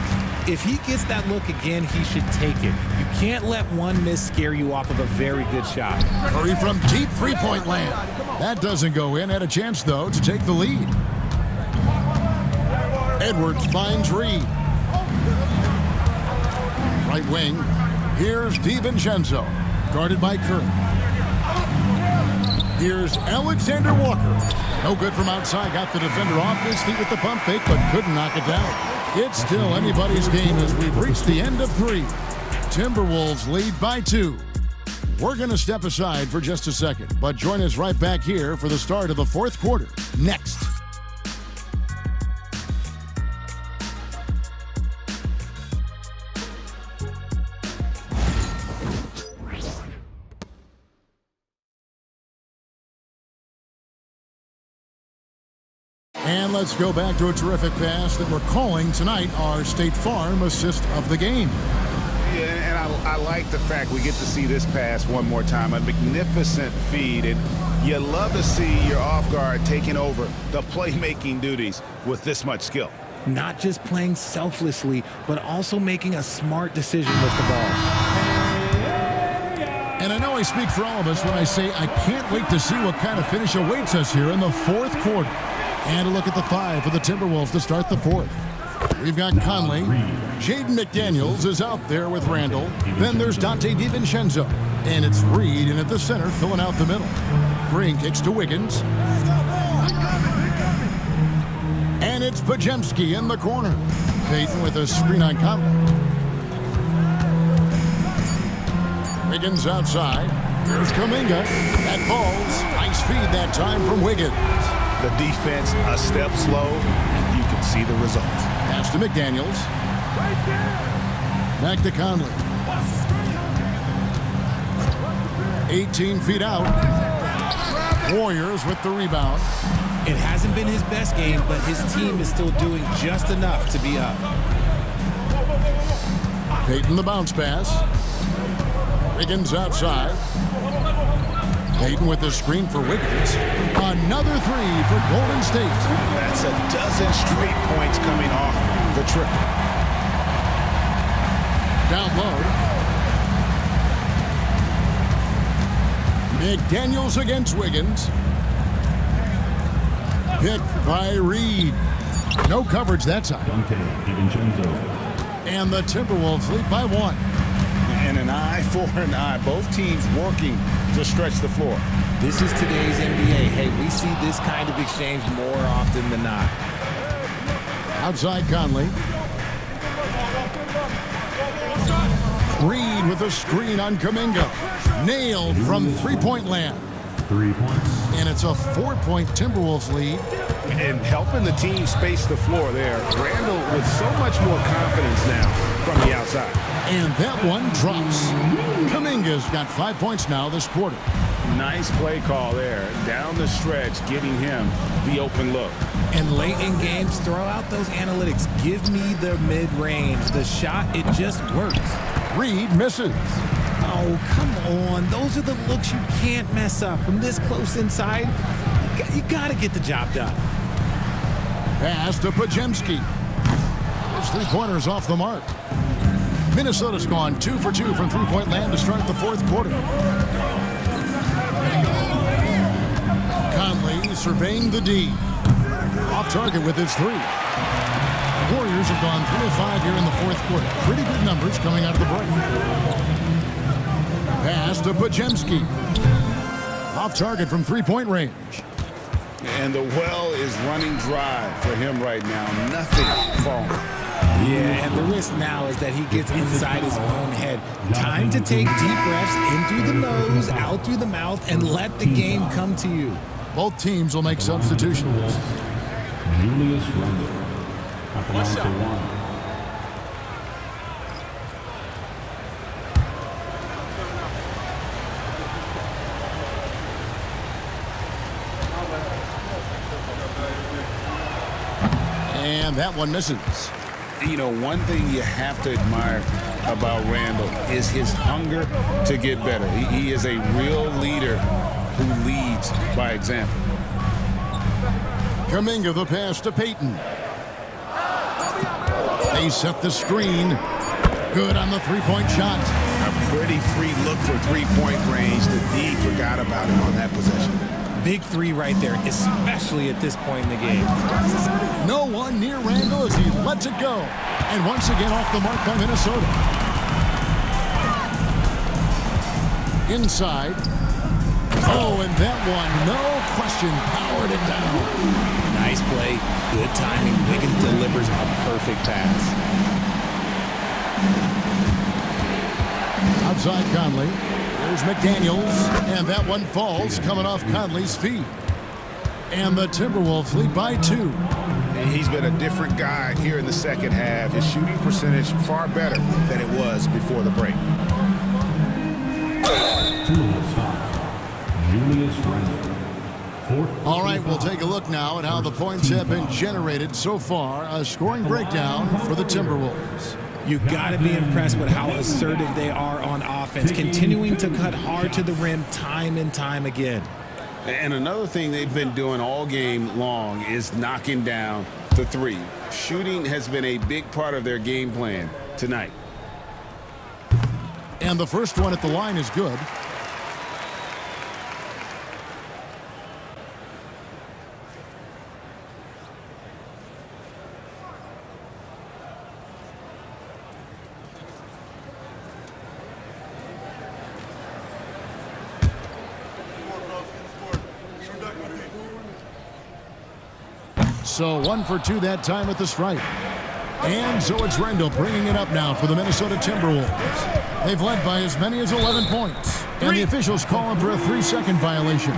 If he gets that look again, he should take it. You can't let one miss scare you off of a very good shot. Curry from deep three-point land. That doesn't go in. Had a chance, though, to take the lead. Edwards finds Reed. Right wing. Here's DiVincenzo. Guarded by Curry. Here's Alexander Walker. No good from outside. Got the defender off his feet with the pump fake, but couldn't knock it down. It's still anybody's game as we've reached the end of 3. Timberwolves lead by 2. We're going to step aside for just a second, but join us right back here for the start of the 4th quarter. Next. And let's go back to a terrific pass that we're calling tonight our State Farm assist of the game. Yeah, and I like the fact we get to see this pass one more time. A magnificent feed, and you love to see your off guard taking over the playmaking duties with this much skill. Not just playing selflessly, but also making a smart decision with the ball. And I know I speak for all of us when I say I can't wait to see what kind of finish awaits us here in the 4th quarter. And a look at the 5 for the Timberwolves to start the 4th. We've got Conley. Jaden McDaniels is out there with Randall. Then there's Dante DiVincenzo. And it's Reed in at the center, filling out the middle. Green kicks to Wiggins. And it's Pajemski in the corner. Payton with a screen on Conley. Wiggins outside. Here's Kuminga. That falls. Nice feed that time from Wiggins. The defense a step slow, and you can see the results. Pass to McDaniels. Back to Conley. 18 feet out. Warriors with the rebound. It hasn't been his best game, but his team is still doing just enough to be up. Payton the bounce pass. Wiggins outside. Payton with the screen for Wiggins. Another 3 for Golden State. That's a dozen straight points coming off the triple. Down low. McDaniels against Wiggins. Picked by Reed. No coverage that time. And the Timberwolves lead by 1. And an eye for an eye. Both teams working to stretch the floor. This is today's NBA. Hey, we see this kind of exchange more often than not. Outside Conley. Reed with a screen on Kuminga. Nailed from three-point land. 3 points. And it's a 4-point Timberwolves lead. And helping the team space the floor there. Randall with so much more confidence now from the outside. And that one drops. Kuminga's got 5 points now this quarter. Nice play call there. Down the stretch, getting him the open look. And late in games, throw out those analytics. Give me the mid-range. The shot, it just works. Reed misses. Oh, come on. Those are the looks you can't mess up. From this close inside, you got to get the job done. Pass to Pajemski. His three-pointer's off the mark. Minnesota's gone 2 for 2 from three-point land to start the fourth quarter. Conley surveying the D. Off target with his three. Warriors have gone 3 of 5 here in the fourth quarter. Pretty good numbers coming out of the break. Pass to Pajemski. Off target from three-point range. And the well is running dry for him right now. Nothing falling. Yeah, and the risk now is that he gets inside his own head. Time to take deep breaths in through the nose, out through the mouth, and let the game come to you. Both teams will make substitutions. Julius Randle at the line for one. And that one misses. You know, one thing you have to admire about Randle is his hunger to get better. He is a real leader who leads by example. Kuminga the pass to Payton. They set the screen. Good on the three-point shot. A pretty free look for three-point range. The D forgot about him on that possession. Big three right there, especially at this point in the game. No one near Randle as he lets it go. And once again off the mark by Minnesota. Inside. Oh, and that one, no question, powered it down. Nice play, good timing. Wiggins delivers a perfect pass. Outside Conley. There's McDaniels, and that one falls coming off Conley's feet. And the Timberwolves lead by 2. He's been a different guy here in the second half. His shooting percentage far better than it was before the break. Julius Randle. All right, we'll take a look now at how the points have been generated so far. A scoring breakdown for the Timberwolves. You got to be impressed with how assertive they are on offense, continuing to cut hard to the rim time and time again. And another thing they've been doing all game long is knocking down the three. Shooting has been a big part of their game plan tonight. And the first one at the line is good. So 1 for 2 that time at the stripe. And so it's Randle bringing it up now for the Minnesota Timberwolves. They've led by as many as 11 points. And the officials call him for a 3-second violation.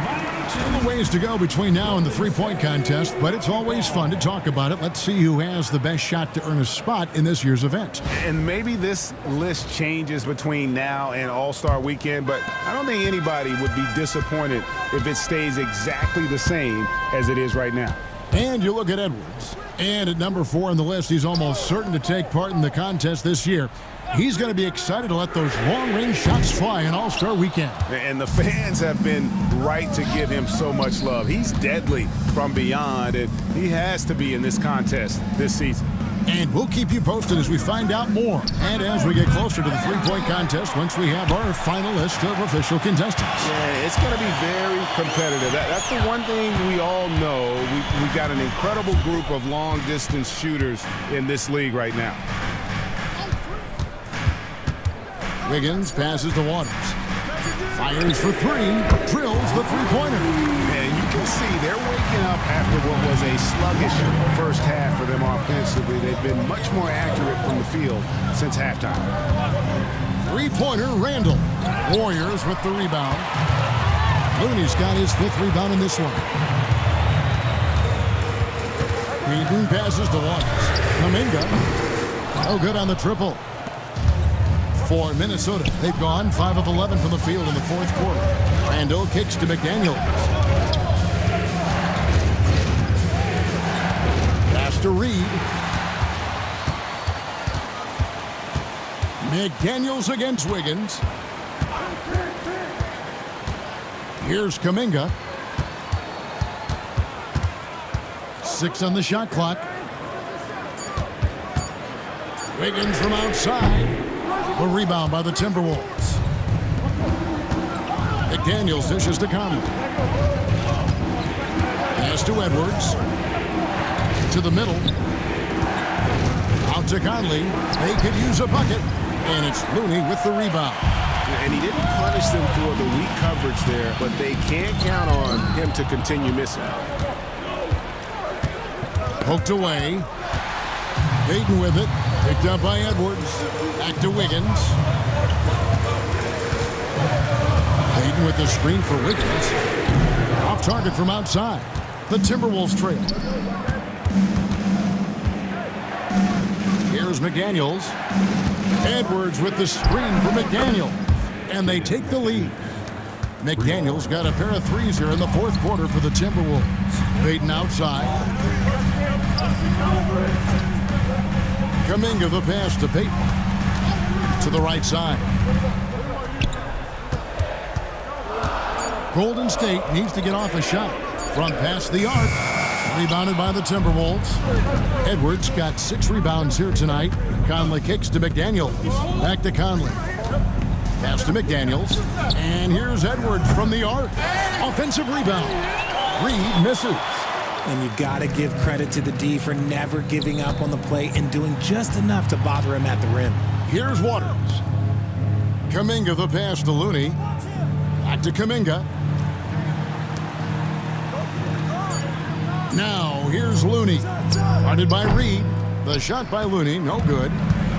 Still a ways to go between now and the three-point contest, but it's always fun to talk about it. Let's see who has the best shot to earn a spot in this year's event. And maybe this list changes between now and All-Star Weekend, but I don't think anybody would be disappointed if it stays exactly the same as it is right now. And you look at Edwards. And at number 4 on the list, he's almost certain to take part in the contest this year. He's going to be excited to let those long-range shots fly in All-Star Weekend. And the fans have been right to give him so much love. He's deadly from beyond, and he has to be in this contest this season. And we'll keep you posted as we find out more. And as we get closer to the three-point contest, once we have our final list of official contestants. Yeah, it's going to be very competitive. That's the one thing we all know. We've got an incredible group of long-distance shooters in this league right now. Wiggins passes to Waters. Fires for 3. Drills the three-pointer. And you can see they're waking up after what was a sluggish first half for them offensively. They've been much more accurate from the field since halftime. Three-pointer, Randle. Warriors with the rebound. Looney's got his 5th rebound in this one. Payton passes to Waters. Kuminga. No good on the triple. For Minnesota, they've gone 5 of 11 from the field in the fourth quarter. Randle kicks to McDaniels. Pass to Reed. McDaniels against Wiggins. Here's Kuminga. 6 on the shot clock. Wiggins from outside. A rebound by the Timberwolves. McDaniels dishes to Conley. Pass to Edwards. To the middle. Out to Conley. They could use a bucket. And it's Looney with the rebound. And he didn't punish them for the weak coverage there, but they can't count on him to continue missing. Poked away. Hayden with it. Picked up by Edwards. Back to Wiggins. Hayden with the screen for Wiggins. Off target from outside. The Timberwolves trail. Here's McDaniels. Edwards with the screen for McDaniel. And they take the lead. McDaniels got a pair of threes here in the fourth quarter for the Timberwolves. Hayden outside. Kuminga the pass to Payton. To the right side. Golden State needs to get off a shot. From past the arc. Rebounded by the Timberwolves. Edwards got 6 rebounds here tonight. Conley kicks to McDaniels. Back to Conley. Pass to McDaniels. And here's Edwards from the arc. Offensive rebound. Reed misses. And you got to give credit to the D for never giving up on the play and doing just enough to bother him at the rim. Here's Waters. Kuminga the pass to Looney. Back to Kuminga. Now here's Looney. Guarded by Reed. The shot by Looney, no good.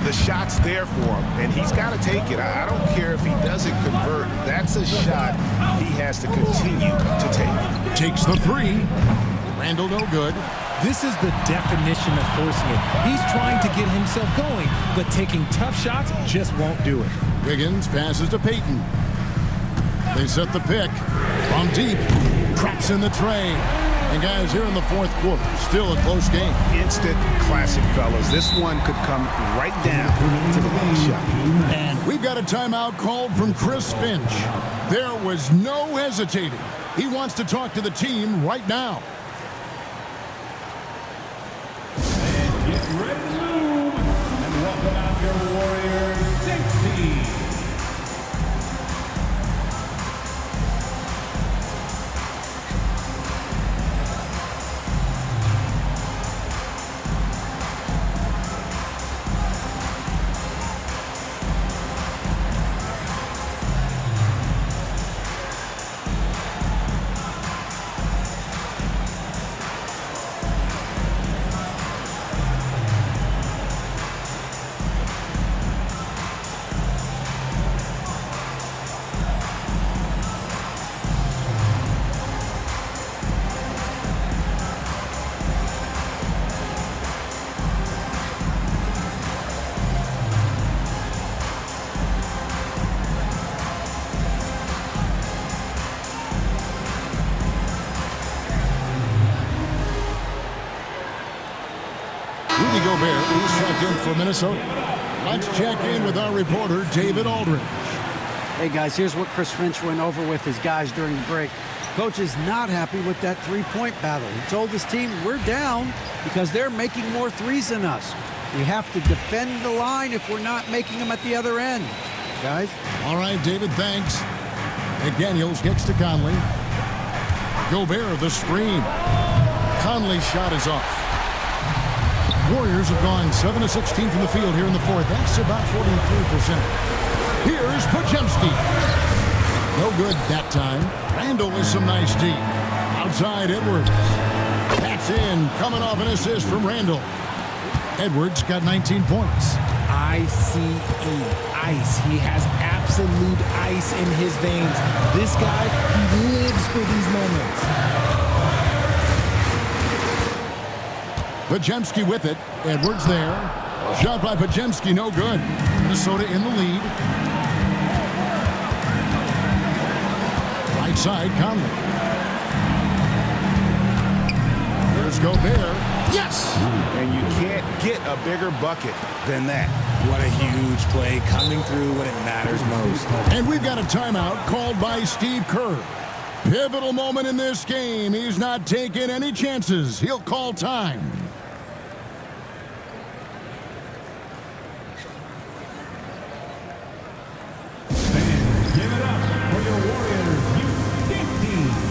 The shot's there for him, and he's got to take it. I don't care if he doesn't convert. That's a shot he has to continue to take. Takes the 3. Randall, no good. This is the definition of forcing it. He's trying to get himself going, but taking tough shots just won't do it. Wiggins passes to Payton. They set the pick. From deep. Traps in the tray. And guys, here in the fourth quarter, still a close game. Instant classic, fellas. This one could come right down to the last shot. And we've got a timeout called from Chris Finch. There was no hesitating. He wants to talk to the team right now. And get ready to move. And welcome out your Warriors 16. Rudy Gobert, who's checked in for Minnesota. Let's check in with our reporter, David Aldridge. Hey, guys, here's what Chris Finch went over with his guys during the break. Coach is not happy with that three-point battle. He told his team, we're down because they're making more threes than us. We have to defend the line if we're not making them at the other end. Guys? All right, David, thanks. McDaniels gets to Conley. Gobert, the screen. Conley's shot is off. Warriors have gone 7 of 16 from the field here in the fourth. That's about 43%. Here's Podziemski. No good that time. Randall with some nice D. Outside Edwards. That's in. Coming off an assist from Randall. Edwards got 19 points. ICE. Ice. He has absolute ice in his veins. This guy, he lives for these moments. Podziemski with it. Edwards there. Shot by Podziemski, no good. Minnesota in the lead. Right side, Conley. Here's Gobert. Yes! And you can't get a bigger bucket than that. What a huge play coming through when it matters most. And we've got a timeout called by Steve Kerr. Pivotal moment in this game. He's not taking any chances. He'll call time. Give it up for your Warriors U15.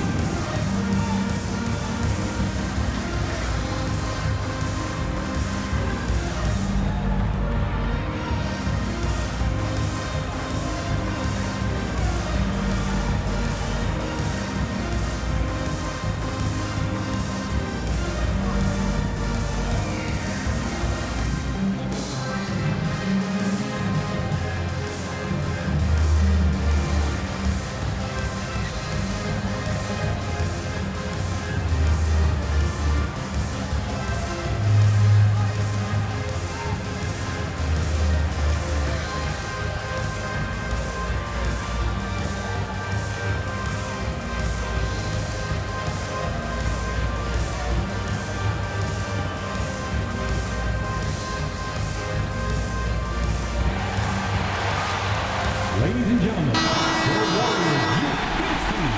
Ladies and gentlemen, your Warriors U15.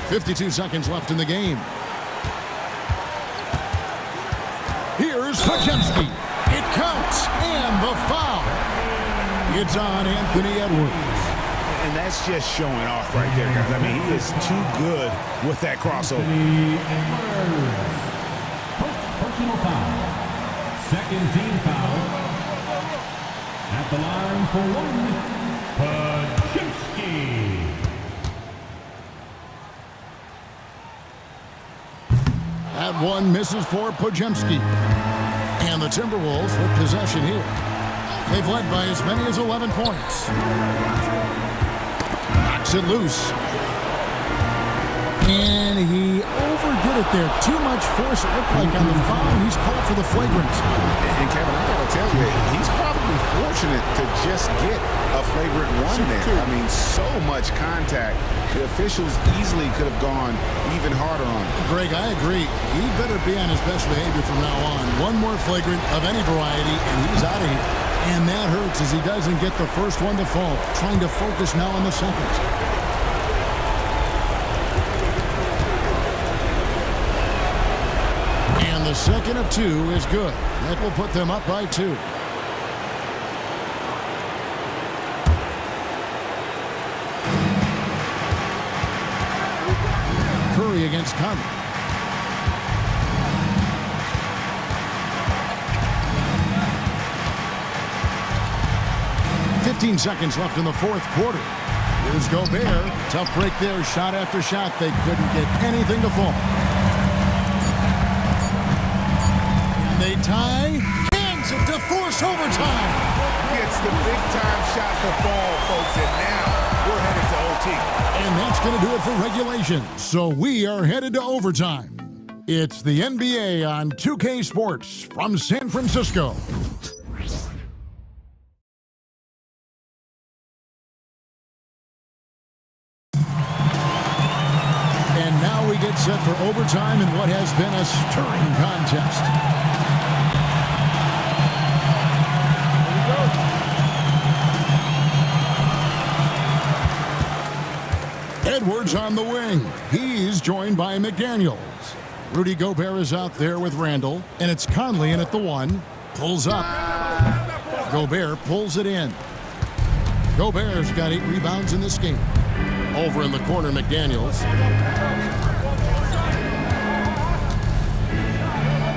52 seconds left in the game. Here's Podziemski. It counts, and the foul. It's on Anthony Edwards. And that's just showing off right there, guys. I mean, he is too good with that crossover. First personal foul. Second team foul. At the line for one, Podziemski. That one misses for Podziemski. And the Timberwolves with possession here. They've led by as many as 11 points. Knocks it loose. And he overdid it there. Too much force, it looked like, on the foul. He's called for the flagrant. And Kevin, I got to tell you, he's probably fortunate to just get a flagrant one there. I mean, so much contact. The officials easily could have gone even harder on him. Greg, I agree. He better be on his best behavior from now on. One more flagrant of any variety, and he's out of here. And that hurts as he doesn't get the first one to fall. Trying to focus now on the second. And the second of two is good. That will put them up by 2. Curry against Conley. $15 seconds left in the fourth quarter. Here's Gobert. Tough break there. Shot after shot. They couldn't get anything to fall. And they tie. Hands it to force overtime. Gets the big-time shot to fall, folks. And now we're headed to OT. And that's going to do it for regulation. So we are headed to overtime. It's the NBA on 2K Sports from San Francisco. And now we get set for overtime in what has been a stirring contest. Edwards on the wing. He's joined by McDaniels. Rudy Gobert is out there with Randall, and it's Conley in at the 1. Pulls up. Gobert pulls it in. Gobert's got 8 rebounds in this game. Over in the corner, McDaniels.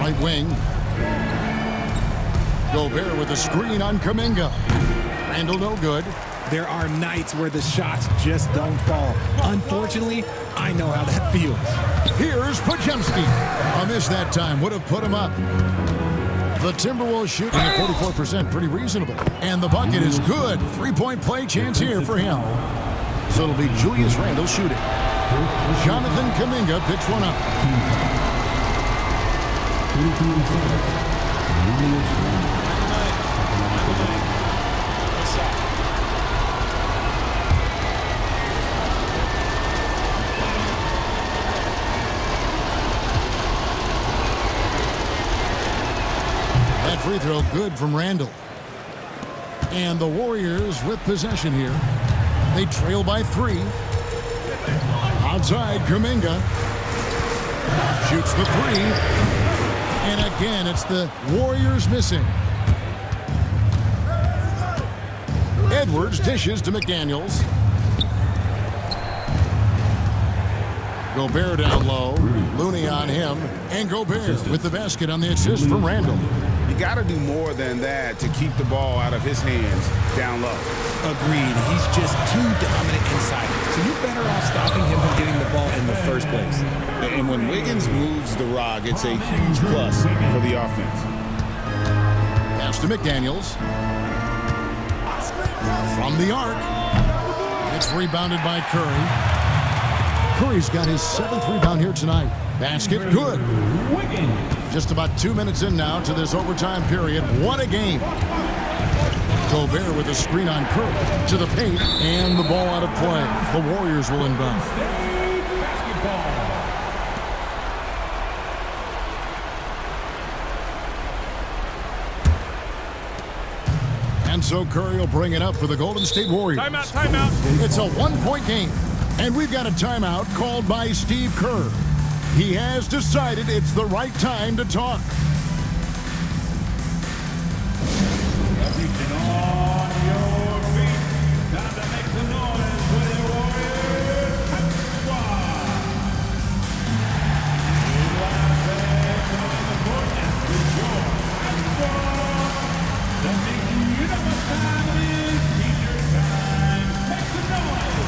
Right wing. Gobert with a screen on Kuminga. Randall no good. There are nights where the shots just don't fall. Unfortunately, I know how that feels. Here's Podziemski. A miss that time would have put him up. The Timberwolves shooting at 44%, pretty reasonable. And the bucket is good. 3-point play chance here for him. So it'll be Julius Randle shooting. Jonathan Kuminga picks one up. free throw good from Randall. And the Warriors with possession here. They trail by 3. Outside, Kuminga shoots the 3. And again, it's the Warriors missing. Edwards dishes to McDaniels. Gobert down low. Looney on him. And Gobert with the basket on the assist from Randall. You got to do more than that to keep the ball out of his hands down low. Agreed. He's just too dominant inside. So you're better off stopping him from getting the ball in the first place. And when Wiggins moves the rock, it's a huge plus for the offense. Pass to McDaniels. From the arc. It's rebounded by Curry. Curry's got his 7th rebound here tonight. Basket good. Just about 2 minutes in now to this overtime period. What a game. Gobert with a screen on Curry to the paint, and the ball out of play. The Warriors will inbound. And so Curry will bring it up for the Golden State Warriors. Timeout, timeout. It's a 1-point game, and we've got a timeout called by Steve Kerr. He has decided it's the right time to talk. Everything on your feet. Time to make some noise for the Warriors Hype Squad. Live on the court, and with your Hype Squad. That means you know what time it is. T-shirt time. Make some noise.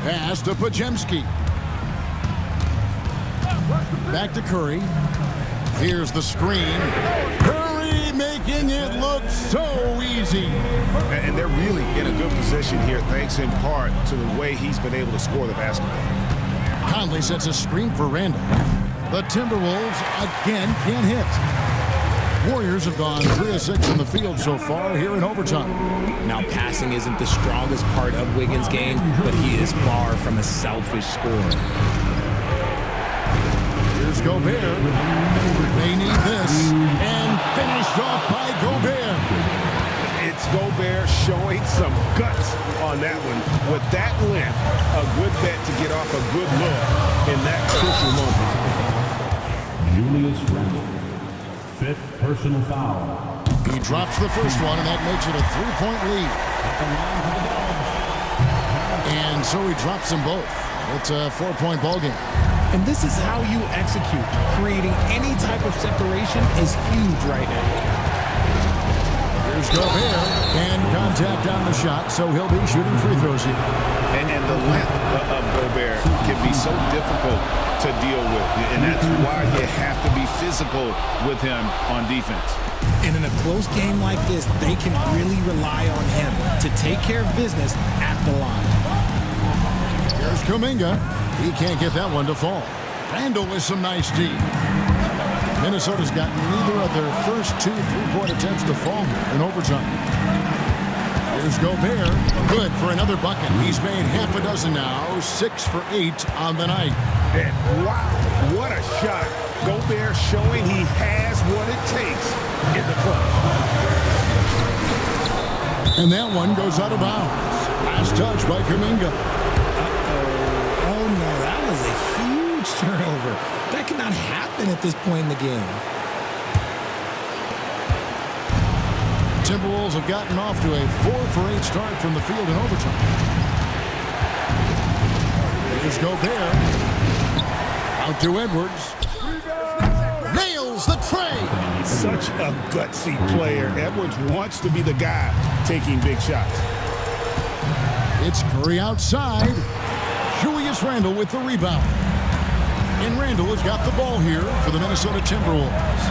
Pass to Pajemski. Back to Curry. Here's the screen. Curry making it look so easy. And they're really in a good position here, thanks in part to the way he's been able to score the basketball. Conley sets a screen for Randall. The Timberwolves again can't hit. Warriors have gone 3 of 6 in the field so far here in overtime. Now, passing isn't the strongest part of Wiggins' game, but he is far from a selfish scorer. Here's Gobert. They need this. And finished off by Gobert. It's Gobert showing some guts on that one. With that length, a good bet to get off a good look in that crucial moment. Julius Randle. 5th personal foul. He drops the first one, and that makes it a 3-point lead. And so he drops them both. It's a 4-point ball game. And this is how you execute. Creating any type of separation is huge right now. Here's Gobert, and contact on the shot, so he'll be shooting free throws here. And the length of Gobert can be so difficult to deal with, and that's why you have to be physical with him on defense. And in a close game like this, they can really rely on him to take care of business at the line. Here's Kuminga. He can't get that one to fall. Randall with some nice D. Minnesota's got neither of their first 2 3-point attempts to fall in overtime. Here's Gobert. Good for another bucket. He's made half a dozen now. 6 for 8 on the night. And wow, what a shot. Gobert showing he has what it takes in the clutch. And that one goes out of bounds. Last touch by Kuminga. Oh no, that was a huge turnover. That that cannot happen at this point in the game. Timberwolves have gotten off to a 4-for-8 start from the field in overtime. Here's Gobert. Out to Edwards. Nails the tray. Such a gutsy player. Edwards wants to be the guy taking big shots. It's Curry outside. Julius Randle with the rebound. And Randle has got the ball here for the Minnesota Timberwolves.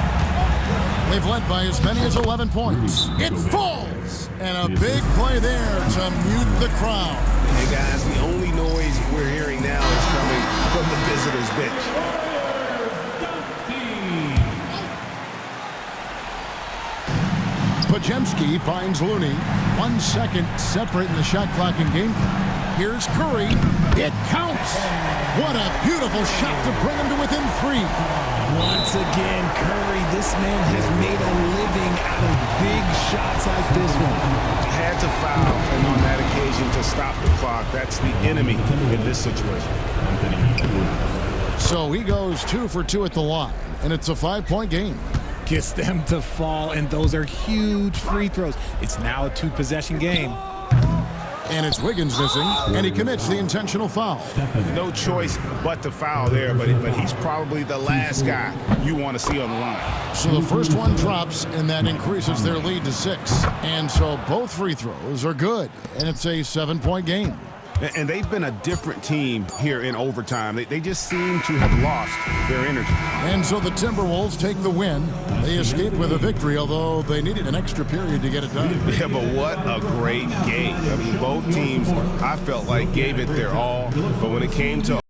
They've led by as many as 11 points. It falls! And a big play there to mute the crowd. Hey, guys, the only noise we're hearing now is coming from the visitors' bench. Podziemski finds Looney. 1 second separating the shot clock and game clock. Here's Curry. It counts. What a beautiful shot to bring him to within 3. Once again, Curry, this man has made a living out of big shots like this one. Had to foul, and on that occasion to stop the clock. That's the enemy in this situation. So he goes 2 for 2 at the line, and it's a 5-point game. Gets them to fall, and those are huge free throws. It's now a 2-possession game. And it's Wiggins missing, and he commits the intentional foul. No choice but to foul there, but he's probably the last guy you want to see on the line. So the first one drops, and that increases their lead to 6. And so both free throws are good, and it's a 7-point game. And they've been a different team here in overtime. They just seem to have lost their energy. And so the Timberwolves take the win. They escape with a victory, although they needed an extra period to get it done. Yeah, but what a great game. I mean, both teams, I felt like, gave it their all. But when it came to